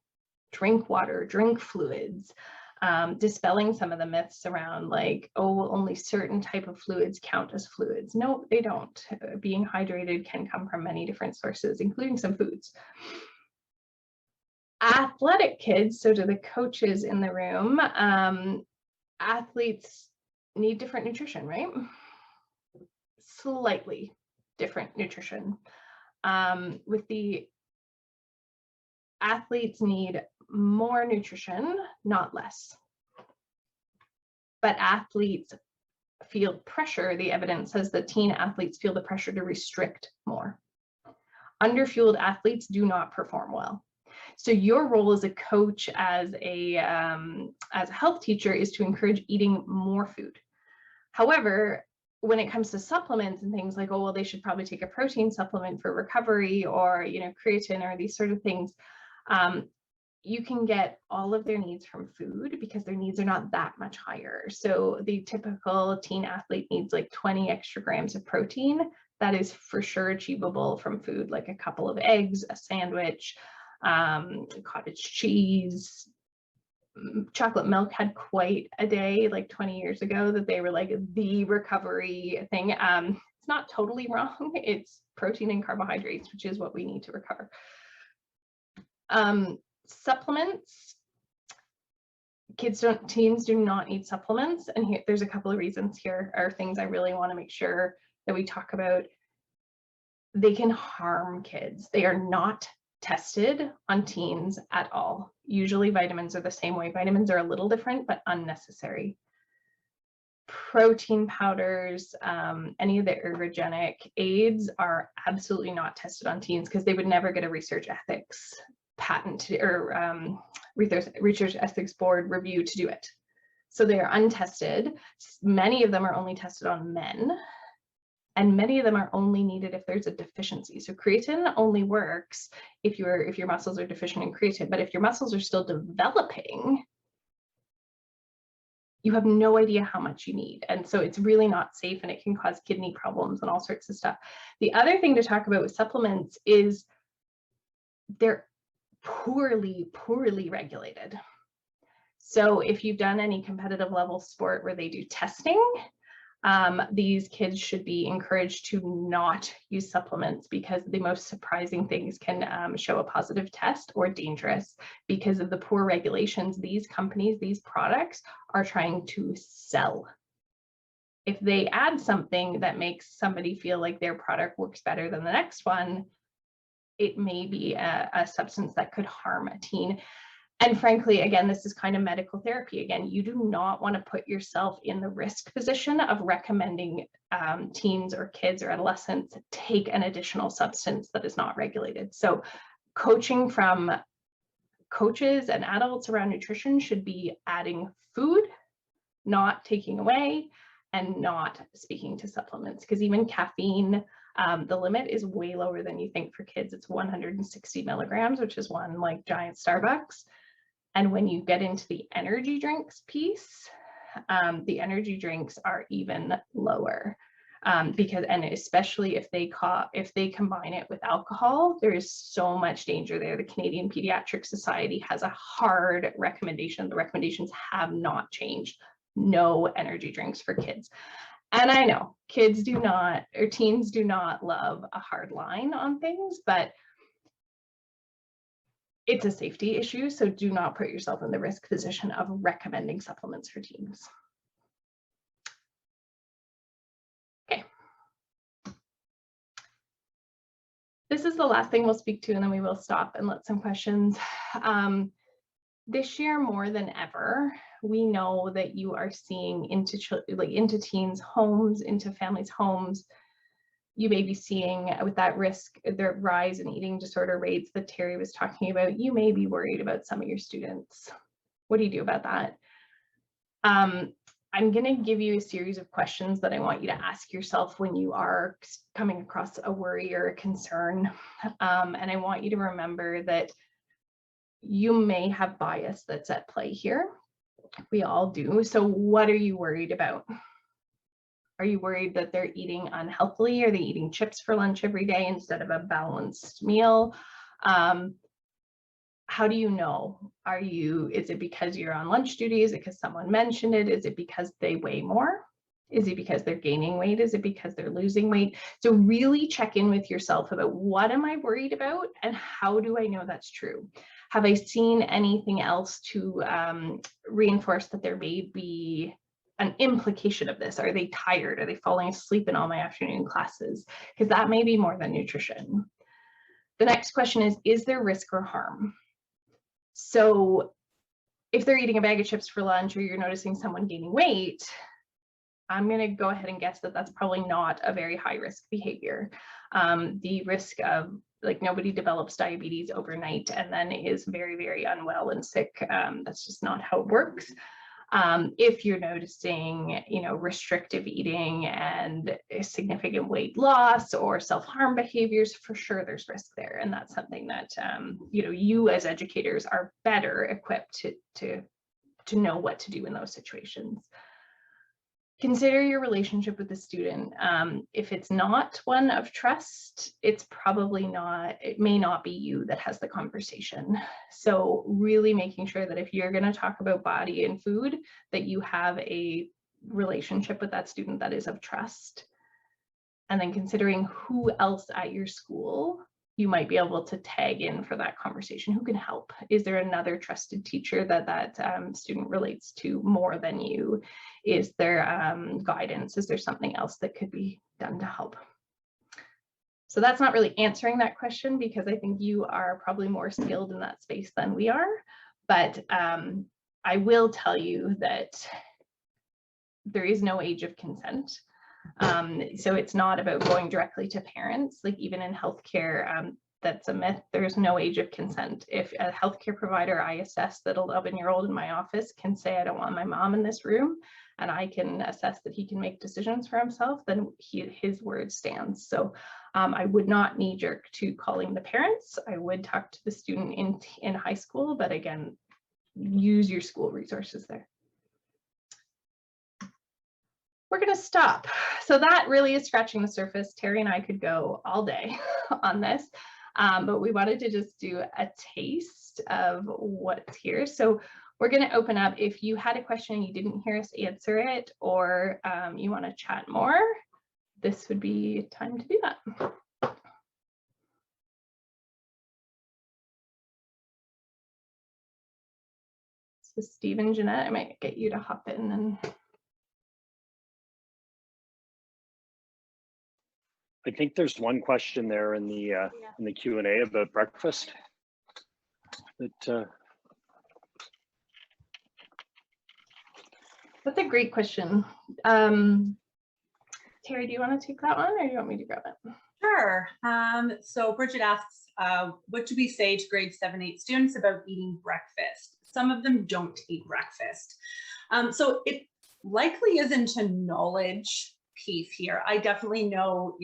Drink water, drink fluids. Dispelling some of the myths around like, oh, only certain type of fluids count as fluids. No, they don't. Being hydrated can come from many different sources, including some foods. Athletic kids, so to the coaches in the room, athletes need different nutrition, right? Slightly different nutrition. With the athletes need more nutrition, not less. But athletes feel pressure. The evidence says that teen athletes feel the pressure to restrict more. Underfueled athletes do not perform well. So your role as a coach, as a health teacher, is to encourage eating more food. However, when it comes to supplements and things like, oh, well, they should probably take a protein supplement for recovery, or, you know, creatine or these sort of things, you can get all of their needs from food because their needs are not that much higher. So the typical teen athlete needs like 20 extra grams of protein. That is for sure achievable from food, like a couple of eggs, a sandwich, cottage cheese. Chocolate milk had quite a day like 20 years ago that they were like the recovery thing. It's not totally wrong. It's protein and carbohydrates, which is what we need to recover. Supplements, teens do not need supplements. And here, there's a couple of reasons here, are things I really want to make sure that we talk about. They can harm kids. They are not tested on teens at all. Usually vitamins are the same way. Vitamins are a little different, but unnecessary. Protein powders, any of the ergogenic aids are absolutely not tested on teens because they would never get a research ethics patent or research ethics board review to do it. So they are untested. Many of them are only tested on men, and many of them are only needed if there's a deficiency. So creatine only works if your muscles are deficient in creatine, but if your muscles are still developing, you have no idea how much you need. And so it's really not safe, and it can cause kidney problems and all sorts of stuff. The other thing to talk about with supplements is they're poorly regulated. So if you've done any competitive level sport where they do testing, these kids should be encouraged to not use supplements, because the most surprising things can show a positive test or dangerous because of the poor regulations these companies, these products are trying to sell. If they add something that makes somebody feel like their product works better than the next one, it may be a substance that could harm a teen. And frankly, again, this is kind of medical therapy. Again, you do not want to put yourself in the risk position of recommending teens or kids or adolescents take an additional substance that is not regulated. So coaching from coaches and adults around nutrition should be adding food, not taking away, and not speaking to supplements, because even caffeine, the limit is way lower than you think for kids. It's 160 milligrams, which is one like giant Starbucks. And when you get into the energy drinks piece, the energy drinks are even lower. Because, and especially if they combine it with alcohol, there is so much danger there. The Canadian Pediatric Society has a hard recommendation. The recommendations have not changed. No energy drinks for kids. And I know kids do not, or teens do not love a hard line on things, but it's a safety issue. So do not put yourself in the risk position of recommending supplements for teens. Okay. This is the last thing we'll speak to, and then we will stop and let some questions. This year, more than ever, we know that you are seeing into teens' homes, into families' homes. You may be seeing with that risk, the rise in eating disorder rates that Terry was talking about. You may be worried about some of your students. What do you do about that? I'm going to give you a series of questions that I want you to ask yourself when you are coming across a worry or a concern. And I want you to remember that you may have bias that's at play here. We all do. So what are you worried about? Are you worried that they're eating unhealthily? Are they eating chips for lunch every day instead of a balanced meal? How do you know? Is it because you're on lunch duty? Is it because someone mentioned it? Is it because they weigh more? Is it because they're gaining weight? Is it because they're losing weight? So really check in with yourself about what am I worried about and how do I know that's true? Have I seen anything else to reinforce that there may be an implication of this? Are they tired? Are they falling asleep in all my afternoon classes? Because that may be more than nutrition. The next question is there risk or harm? So if they're eating a bag of chips for lunch or you're noticing someone gaining weight, I'm going to go ahead and guess that that's probably not a very high risk behavior. The risk of, like, nobody develops diabetes overnight and then is very, very unwell and sick. That's just not how it works. If you're noticing, restrictive eating and significant weight loss or self-harm behaviors, for sure there's risk there. And that's something that, you as educators are better equipped to know what to do in those situations. Consider your relationship with the student. If it's not one of trust, it's probably not, it may not be you that has the conversation. So really making sure that if you're going to talk about body and food, that you have a relationship with that student that is of trust. And then considering who else at your school you might be able to tag in for that conversation. Who can help? Is there another trusted teacher that student relates to more than you? Is there guidance? Is there something else that could be done to help? So that's not really answering that question because I think you are probably more skilled in that space than we are. But I will tell you that there is no age of consent. So it's not about going directly to parents. Like even in healthcare, that's a myth. There's no age of consent. If a healthcare provider I assess that 11-year-old in my office can say, I don't want my mom in this room, and I can assess that he can make decisions for himself, then his word stands. So I would not knee jerk to calling the parents. I would talk to the student in high school, but again, use your school resources there. We're going to stop. So that really is scratching the surface. Terry and I could go all day on this, but we wanted to just do a taste of what's here. So we're going to open up. If you had a question and you didn't hear us answer it, or you want to chat more, this would be time to do that. So Stephen, Jeanette, I might get you to hop in and. I think there's one question there in the Q&A about breakfast. That's a great question. Terry, do you want to take that one or do you want me to grab it? Sure. So Bridget asks, what do we say to grade 7-8 students about eating breakfast? Some of them don't eat breakfast. So it likely isn't a knowledge piece here. I definitely know,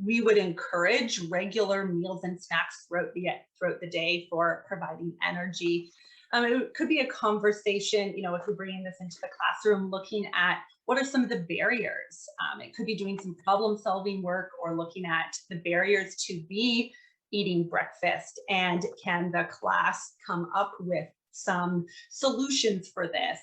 we would encourage regular meals and snacks throughout the day for providing energy. It could be a conversation, if we're bringing this into the classroom, looking at what are some of the barriers. It could be doing some problem solving work or looking at the barriers to be eating breakfast, and can the class come up with some solutions for this.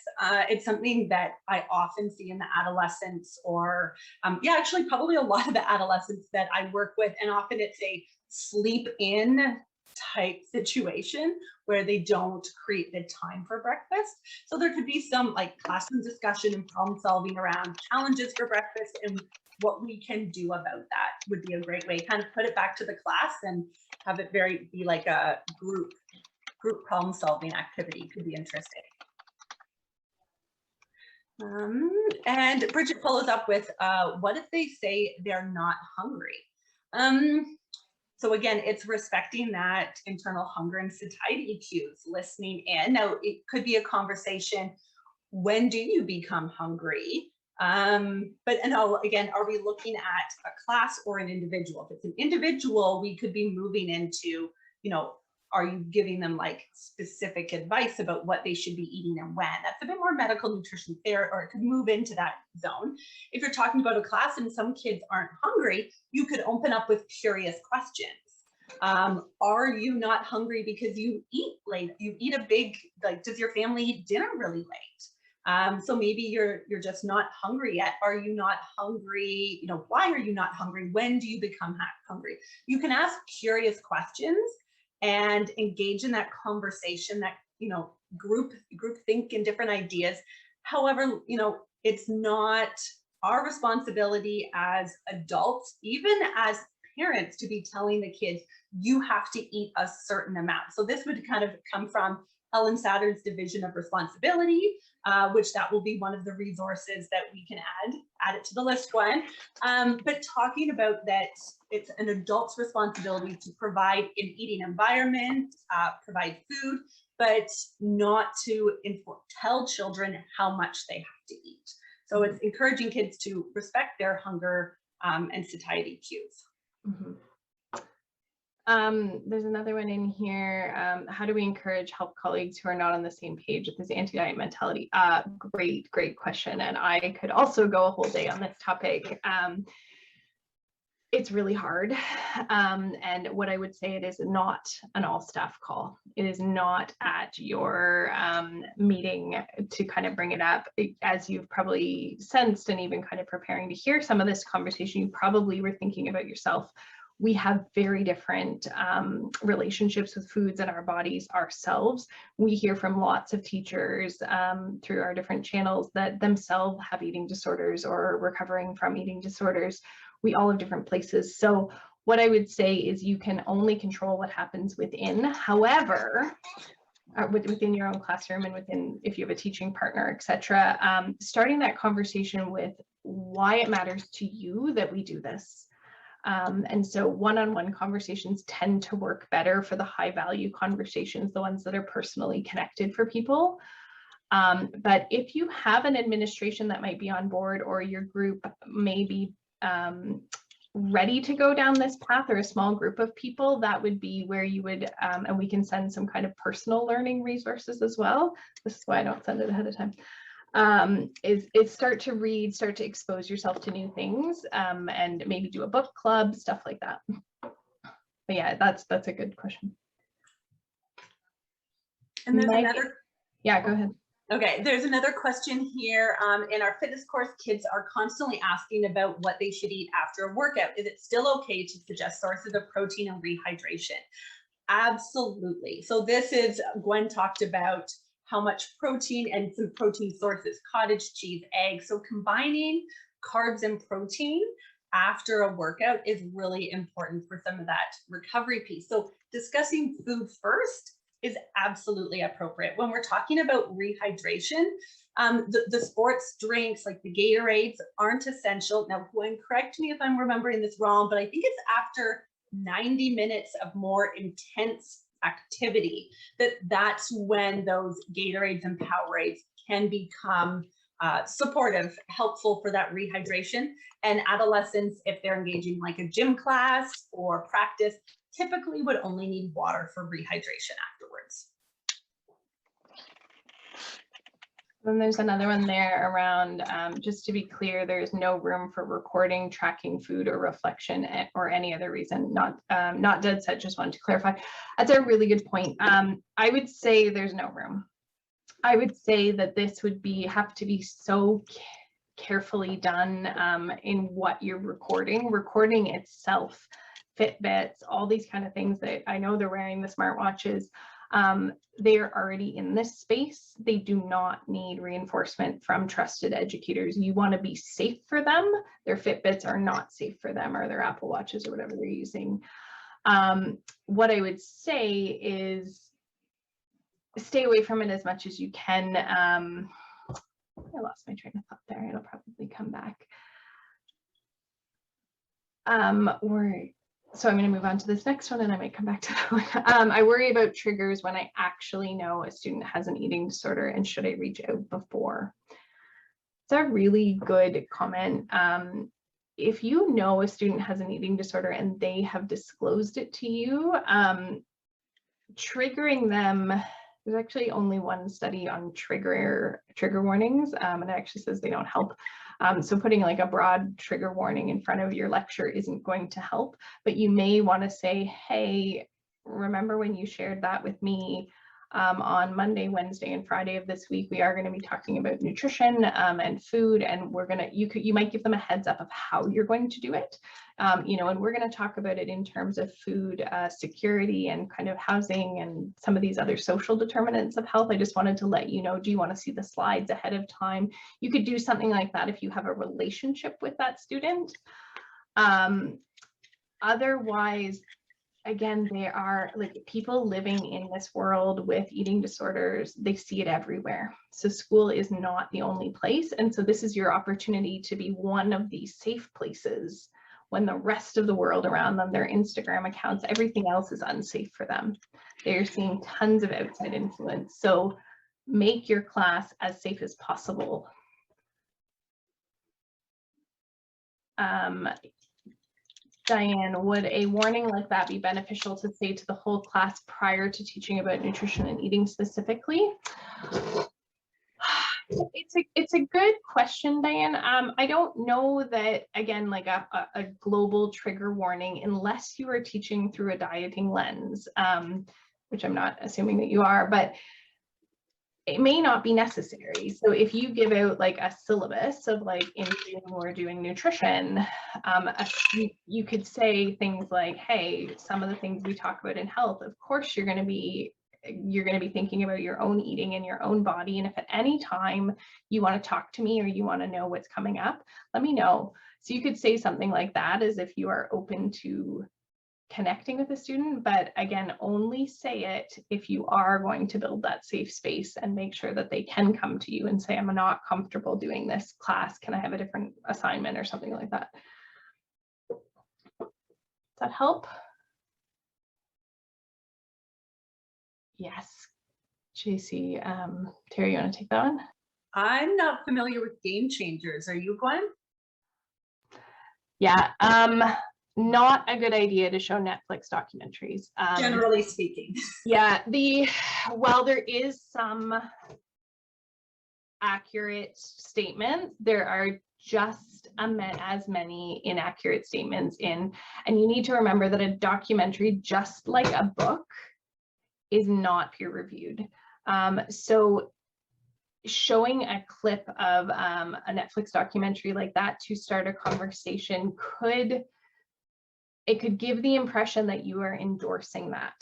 It's something that I often see in the adolescents, or actually probably a lot of the adolescents that I work with, and often it's a sleep in type situation where they don't create the time for breakfast. So there could be some like classroom discussion and problem solving around challenges for breakfast, and what we can do about that would be a great way. Kind of put it back to the class and have it be like a group problem solving activity. Could be interesting. And Bridget follows up with, what if they say they're not hungry? So again, it's respecting that internal hunger and satiety cues, listening in. Now, it could be a conversation, when do you become hungry? Again, are we looking at a class or an individual? If it's an individual, we could be moving into, are you giving them like specific advice about what they should be eating and when? That's a bit more medical nutrition there, or it could move into that zone. If you're talking about a class and some kids aren't hungry, you could open up with curious questions. Are you not hungry because you eat late? You eat a big, like, does your family eat dinner really late? So maybe you're just not hungry yet. Are you not hungry? Why are you not hungry? When do you become hungry? You can ask curious questions and engage in that conversation, that group think and different ideas. However, it's not our responsibility as adults, even as parents, to be telling the kids you have to eat a certain amount. So this would kind of come from Ellen Satter's division of responsibility, which that will be one of the resources that we can add it to the list, Gwen. But talking about that, it's an adult's responsibility to provide an eating environment, provide food, but not to tell children how much they have to eat. So it's encouraging kids to respect their hunger and satiety cues. Mm-hmm. There's another one in here. How do we help colleagues who are not on the same page with this anti-diet mentality? Great question. And I could also go a whole day on this topic. It's really hard. And what I would say, it is not an all staff call. It is not at your meeting to kind of bring it up. As you've probably sensed, and even kind of preparing to hear some of this conversation, you probably were thinking about yourself. We have very different relationships with foods in our bodies ourselves. We hear from lots of teachers through our different channels that themselves have eating disorders or recovering from eating disorders. We all have different places. So what I would say is you can only control what happens within. However, within your own classroom and within, if you have a teaching partner, etc., starting that conversation with why it matters to you that we do this. And so one-on-one conversations tend to work better for the high value conversations, the ones that are personally connected for people. But if you have an administration that might be on board, or your group may be ready to go down this path, or a small group of people, that would be where you would, and we can send some kind of personal learning resources as well. This is why I don't send it ahead of time. Is start to read, start to expose yourself to new things, and maybe do a book club, stuff like that. But yeah, that's a good question. And there's another. Yeah, go ahead. Okay, there's another question here. In our fitness course, kids are constantly asking about what they should eat after a workout. Is it still okay to suggest sources of protein and rehydration? Absolutely. So this is, Gwen talked about how much protein and some protein sources, cottage cheese, eggs. So combining carbs and protein after a workout is really important for some of that recovery piece. So discussing food first is absolutely appropriate. When we're talking about rehydration, The sports drinks like the Gatorades aren't essential. Now, Gwen, correct me if I'm remembering this wrong, but I think it's after 90 minutes of more intense activity that's when those Gatorades and Powerades can become supportive, helpful for that rehydration. And adolescents, if they're engaging like a gym class or practice, typically would only need water for rehydration afterwards. Then there's another one there around, just to be clear, there's no room for recording, tracking food or reflection or any other reason, not dead set, just wanted to clarify. That's a really good point. I would say there's no room. I would say that this would have to be so carefully done in what you're recording itself, Fitbits, all these kind of things that I know they're wearing the smartwatches. They're already in this space. They do not need reinforcement from trusted educators. You want to be safe for them. Their Fitbits are not safe for them, or their Apple Watches or whatever they're using. What I would say is stay away from it as much as you can. I lost my train of thought there. It'll probably come back. So I'm going to move on to this next one, and I might come back to that one. I worry about triggers when I actually know a student has an eating disorder, and should I reach out before? It's a really good comment. If you know a student has an eating disorder and they have disclosed it to you, triggering them, there's actually only one study on trigger warnings, and it actually says they don't help. So putting like a broad trigger warning in front of your lecture isn't going to help, but you may want to say, hey, remember when you shared that with me on Monday, Wednesday, and Friday of this week? We are going to be talking about nutrition and food, and you might give them a heads up of how you're going to do it. And we're going to talk about it in terms of food security and kind of housing and some of these other social determinants of health. I just wanted to let you know, do you want to see the slides ahead of time? You could do something like that if you have a relationship with that student. Otherwise, again, they are like people living in this world with eating disorders. They see it everywhere. So school is not the only place. And so this is your opportunity to be one of these safe places when the rest of the world around them, their Instagram accounts, everything else is unsafe for them. They're seeing tons of outside influence. So make your class as safe as possible. Diane, would a warning like that be beneficial to say to the whole class prior to teaching about nutrition and eating specifically? It's a good question, Diane. I don't know that, again, like a global trigger warning, unless you are teaching through a dieting lens, which I'm not assuming that you are, but it may not be necessary. So if you give out like a syllabus of like, in June we're doing nutrition, you could say things like, hey, some of the things we talk about in health, of course you're going to be thinking about your own eating and your own body. And if at any time you want to talk to me or you want to know what's coming up, let me know. So you could say something like that, as if you are open to connecting with the student, but again, only say it if you are going to build that safe space and make sure that they can come to you and say, I'm not comfortable doing this class. Can I have a different assignment or something like that? Does that help? Yes. JC, Terry, you want to take that one? I'm not familiar with Game Changers. Are you, Gwen? Yeah, not a good idea to show Netflix documentaries. Generally speaking. Yeah, while there is some accurate statements, there are just as many inaccurate statements and you need to remember that a documentary, just like a book, is not peer reviewed. So showing a clip of a Netflix documentary like that to start a conversation could give the impression that you are endorsing that.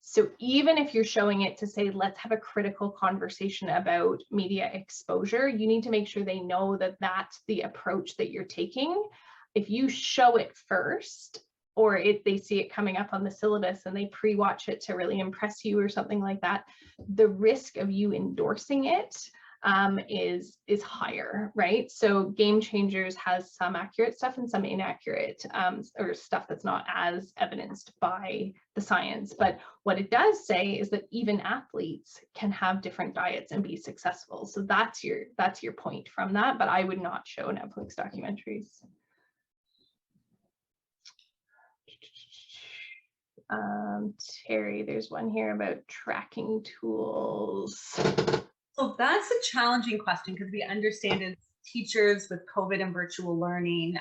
So even if you're showing it to say, let's have a critical conversation about media exposure, you need to make sure they know that that's the approach that you're taking. If you show it first, or if they see it coming up on the syllabus and they pre-watch it to really impress you or something like that, the risk of you endorsing it is higher, right? So Game Changers has some accurate stuff and some inaccurate, or stuff that's not as evidenced by the science. But what it does say is that even athletes can have different diets and be successful. So that's your point from that. But I would not show Netflix documentaries. Terry, there's one here about tracking tools. So that's a challenging question because we understand as teachers with COVID and virtual learning,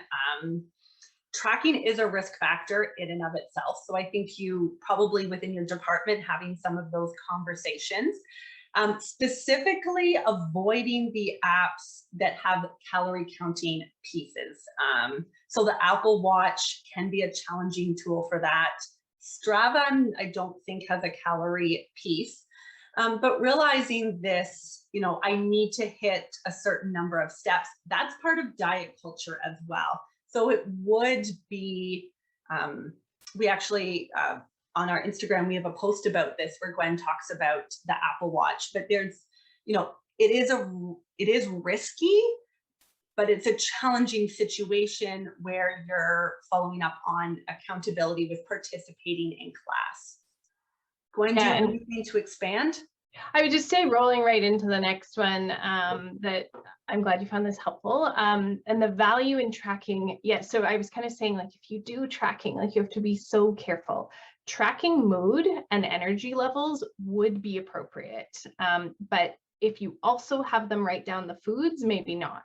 tracking is a risk factor in and of itself. So I think you probably within your department having some of those conversations, specifically avoiding the apps that have calorie counting pieces. So the Apple Watch can be a challenging tool for that. Strava, I don't think has a calorie piece. But realizing this, you know, I need to hit a certain number of steps. That's part of diet culture as well. So it would be, we actually, on our Instagram, we have a post about this where Gwen talks about the Apple Watch, but there's, you know, it is risky, but it's a challenging situation where you're following up on accountability with participating in class. Gwen, do you have anything to expand? I would just say rolling right into the next one, that I'm glad you found this helpful. And the value in tracking, yes, so I was kind of saying, like, if you do tracking, like, you have to be so careful. Tracking mood and energy levels would be appropriate. But if you also have them write down the foods, maybe not.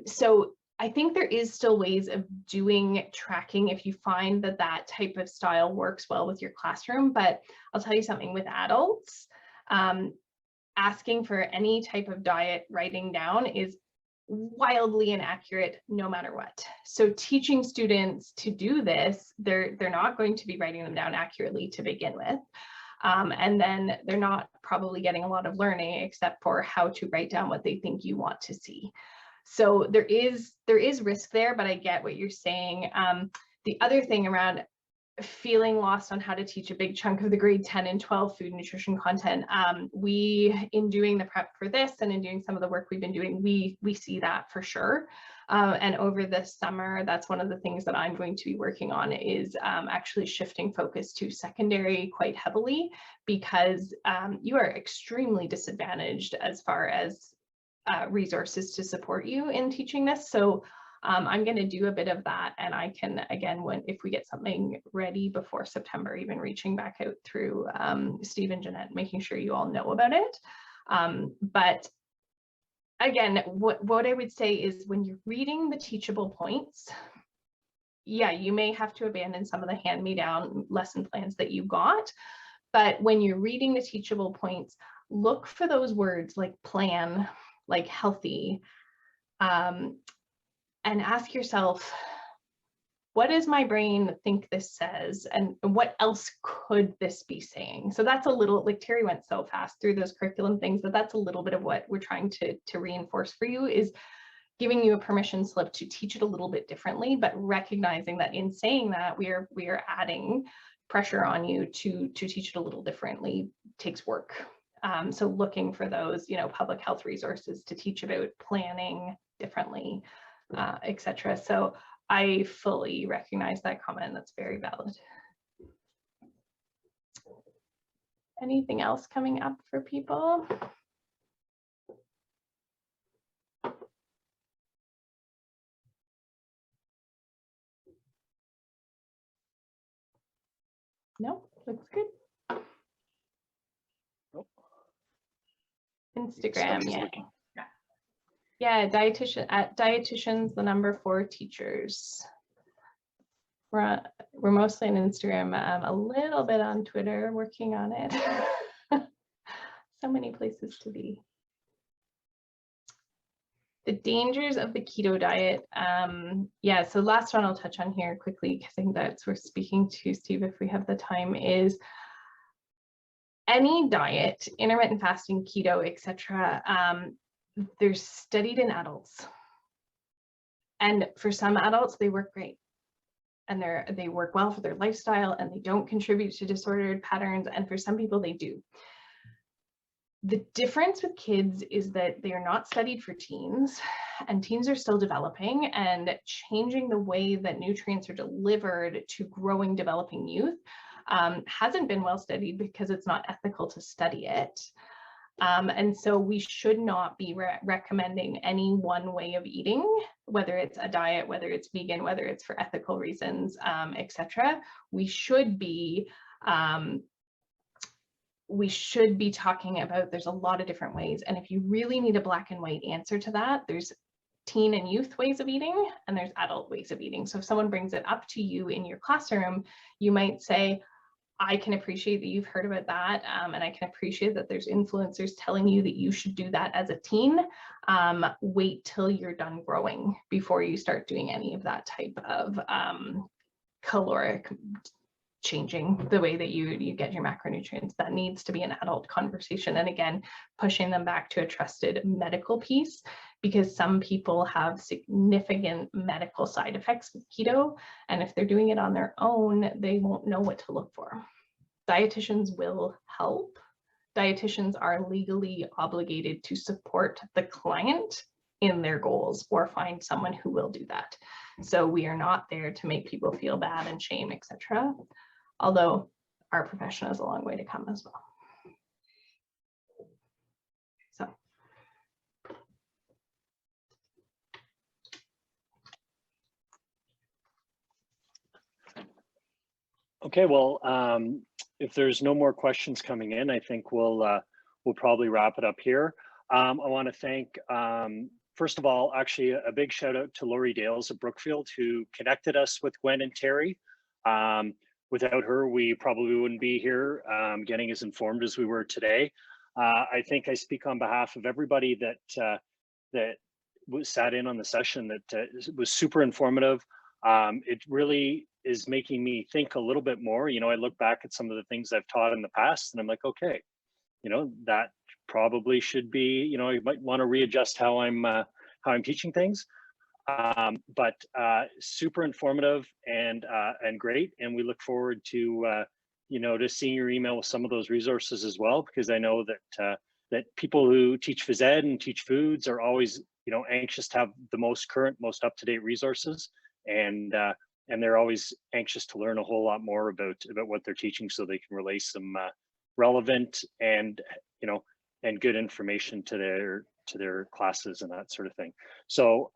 So I think there is still ways of doing tracking if you find that that type of style works well with your classroom. But I'll tell you something, with adults, asking for any type of diet writing down is wildly inaccurate no matter what. So teaching students to do this, they're not going to be writing them down accurately to begin with. And then they're not probably getting a lot of learning except for how to write down what they think you want to see. So there is risk there, but I get what you're saying. The other thing around feeling lost on how to teach a big chunk of the grade 10 and 12 food nutrition content, we, in doing the prep for this and in doing some of the work we've been doing, we see that for sure. And over the summer, that's one of the things that I'm going to be working on is actually shifting focus to secondary quite heavily, because you are extremely disadvantaged as far as resources to support you in teaching this. So I'm going to do a bit of that, and I can, again, if we get something ready before September, even reaching back out through Steve and Jeanette, making sure you all know about it. But again, what I would say is when you're reading the teachable points, yeah, you may have to abandon some of the hand-me-down lesson plans that you got, but when you're reading the teachable points, look for those words like plan, like healthy, and ask yourself, what does my brain think this says? And what else could this be saying? So that's a little, like Terry went so fast through those curriculum things, but that's a little bit of what we're trying to reinforce for you, is giving you a permission slip to teach it a little bit differently, but recognizing that in saying that we are adding pressure on you to teach it a little differently takes work. So looking for those, you know, public health resources to teach about planning differently, etc. So I fully recognize that comment. That's very valid. Anything else coming up for people? No, looks good. Instagram, yeah. Yeah, Dietitians4Teachers. We're mostly on Instagram, a little bit on Twitter, working on it. So many places to be. The dangers of the keto diet. Yeah, so last one I'll touch on here quickly, because I think that's worth speaking to, Steve, if we have the time, is any diet, intermittent fasting, keto, etc. They're studied in adults, and for some adults they work great, and they work well for their lifestyle, and they don't contribute to disordered patterns, and for some people they do. The difference with kids is that they are not studied for teens, and teens are still developing, and changing the way that nutrients are delivered to growing, developing youth hasn't been well studied because it's not ethical to study it. And so we should not be recommending any one way of eating, whether it's a diet, whether it's vegan, whether it's for ethical reasons, etc. We should be talking about, there's a lot of different ways. And if you really need a black and white answer to that, there's teen and youth ways of eating, and there's adult ways of eating. So if someone brings it up to you in your classroom, you might say, I can appreciate that you've heard about that, and I can appreciate that there's influencers telling you that you should do that as a teen. Wait till you're done growing before you start doing any of that type of caloric changing the way that you get your macronutrients. That needs to be an adult conversation. And again, pushing them back to a trusted medical piece, because some people have significant medical side effects with keto. And if they're doing it on their own, they won't know what to look for. Dietitians will help. Dietitians are legally obligated to support the client in their goals, or find someone who will do that. So we are not there to make people feel bad and shame, etc. Although our profession has a long way to come as well. So. Okay, well, if there's no more questions coming in, I think we'll probably wrap it up here. I want to thank, first of all, actually a big shout out to Lori Dales at Brookfield, who connected us with Gwen and Terri. Without her, we probably wouldn't be here getting as informed as we were today. I think I speak on behalf of everybody that sat in on the session, that was super informative. It really is making me think a little bit more. You know, I look back at some of the things I've taught in the past, and I'm like, okay, you know, that probably should be, you know, I might want to readjust how I'm teaching things. But super informative and great, and we look forward to you know, to seeing your email with some of those resources as well, because I know that that people who teach phys ed and teach foods are always, you know, anxious to have the most current, most up-to-date resources, and they're always anxious to learn a whole lot more about what they're teaching, so they can relay some relevant and, you know, and good information to their classes and that sort of thing. So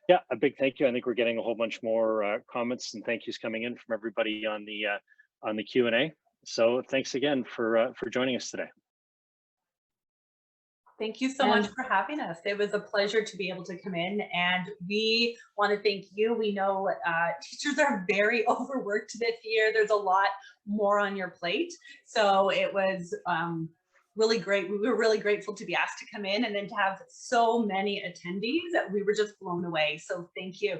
yeah, a big thank you. I think we're getting a whole bunch more comments and thank yous coming in from everybody on the Q&A. So thanks again for joining us today. Thank you so much for having us. It was a pleasure to be able to come in, and we want to thank you. We know teachers are very overworked this year. There's a lot more on your plate. So it was really great. We were really grateful to be asked to come in, and then to have so many attendees that we were just blown away. So thank you.